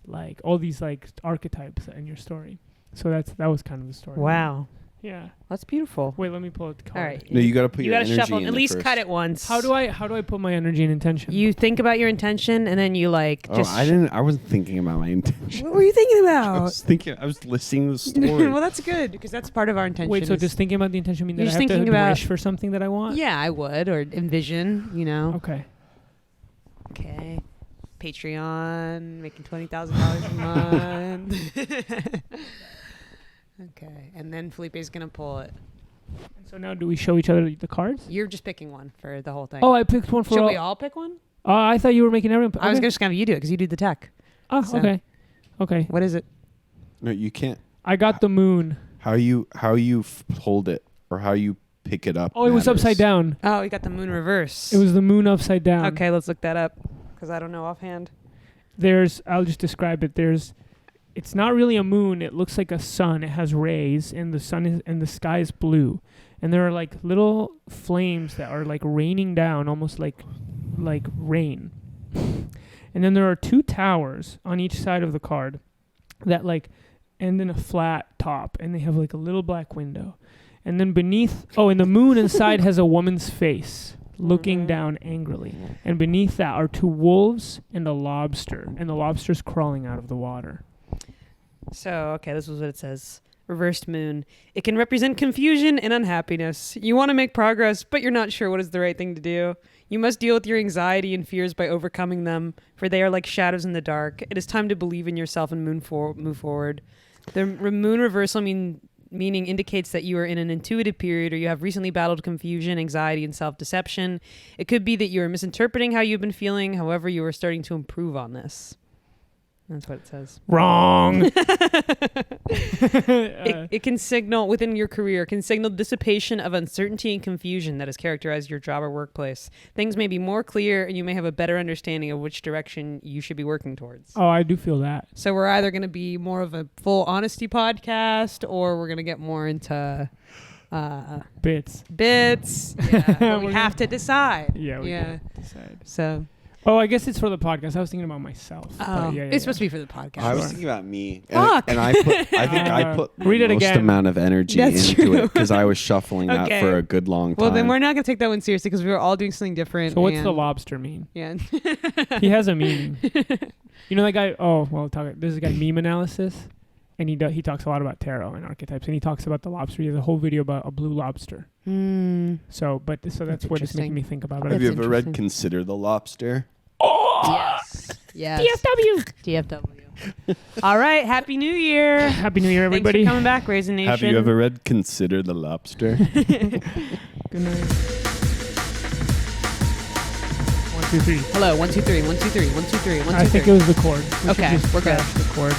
like all these like archetypes in your story. So that was kind of the story. Wow. Yeah. That's beautiful. Wait, let me pull it. All right. No, you got to put You your gotta energy shuffle. in At it least first. cut it once. How do I put my energy and intention? You think about your intention and then you like Oh, just. I wasn't thinking about my intention. What were you thinking I about? was listening to the story. Well, that's good because that's part of our intention. Wait, so is- just thinking about the intention mean that You're I just have to thinking about- wish for something that I want? Yeah, I would or envision. You know. Okay. Okay. Patreon making $20,000 a month. Okay, and then Felipe's gonna pull it. So now do we show each other the cards? You're just picking one for the whole thing. Oh, I picked one for Should all. we all pick one? I thought you were making everyone. I was okay. just gonna have you do it because you do the tech. Oh, so- okay. What is it? No, you can't. I got the moon. How you hold it or how you pick it up. Oh, it was matters. upside down. Oh, you got the moon reverse. It was the moon upside down. Okay, let's look that up because I don't know offhand. I'll just describe it. It's not really a moon. It looks like a sun. It has rays, and the sky is blue, and there are like little flames that are like raining down, almost like rain. And then there are two towers on each side of the card that like end in a flat top, and they have like a little black window. And then and the moon inside has a woman's face looking down angrily. And beneath that are two wolves and a lobster, and the lobster's crawling out of the water. So, okay, this is what it says. Reversed moon. It can represent confusion and unhappiness. You want to make progress, but you're not sure what is the right thing to do. You must deal with your anxiety and fears by overcoming them, for they are like shadows in the dark. It is time to believe in yourself and move forward. The moon reversal meaning indicates that you are in an intuitive period or you have recently battled confusion, anxiety, and self-deception. It could be that you are misinterpreting how you've been feeling. However, you are starting to improve on this. That's what it says. Wrong. It can signal within your career, can signal dissipation of uncertainty and confusion that has characterized your job or workplace. Things may be more clear and you may have a better understanding of which direction you should be working towards. Oh, I do feel that. So we're either going to be more of a full honesty podcast or we're going to get more into Bits. Yeah, but we have to decide. Yeah, we gotta decide. So, Oh, I guess it's for the podcast. I was thinking about myself. But yeah, it's supposed to be for the podcast. I was thinking about me. Fuck. And I think I put Read it the most again. amount of energy That's into true. it because I was shuffling that Okay. for a good long time. Well, then we're not going to take that one seriously because we were all doing something different. So what's the and- lobster mean? Yeah. He has a meaning. You know that guy? Oh, well, there's a guy, Meme Analysis. and he talks a lot about tarot and archetypes, and he talks about the lobster. He has a whole video about a blue lobster. So that's what it's making me think about it. Have you ever read Consider the Lobster? Yes. DFW. All right. Happy New Year. Happy New Year, everybody. Thanks for coming back, Raisin Nation. Have you ever read Consider the Lobster? Good night. 1, 2, 3. Hello. 1, 2, 3. 1, 2, 3. 1, 2, 3. 1, 2, 3. I think it was the chord. Okay, we're good. The chord.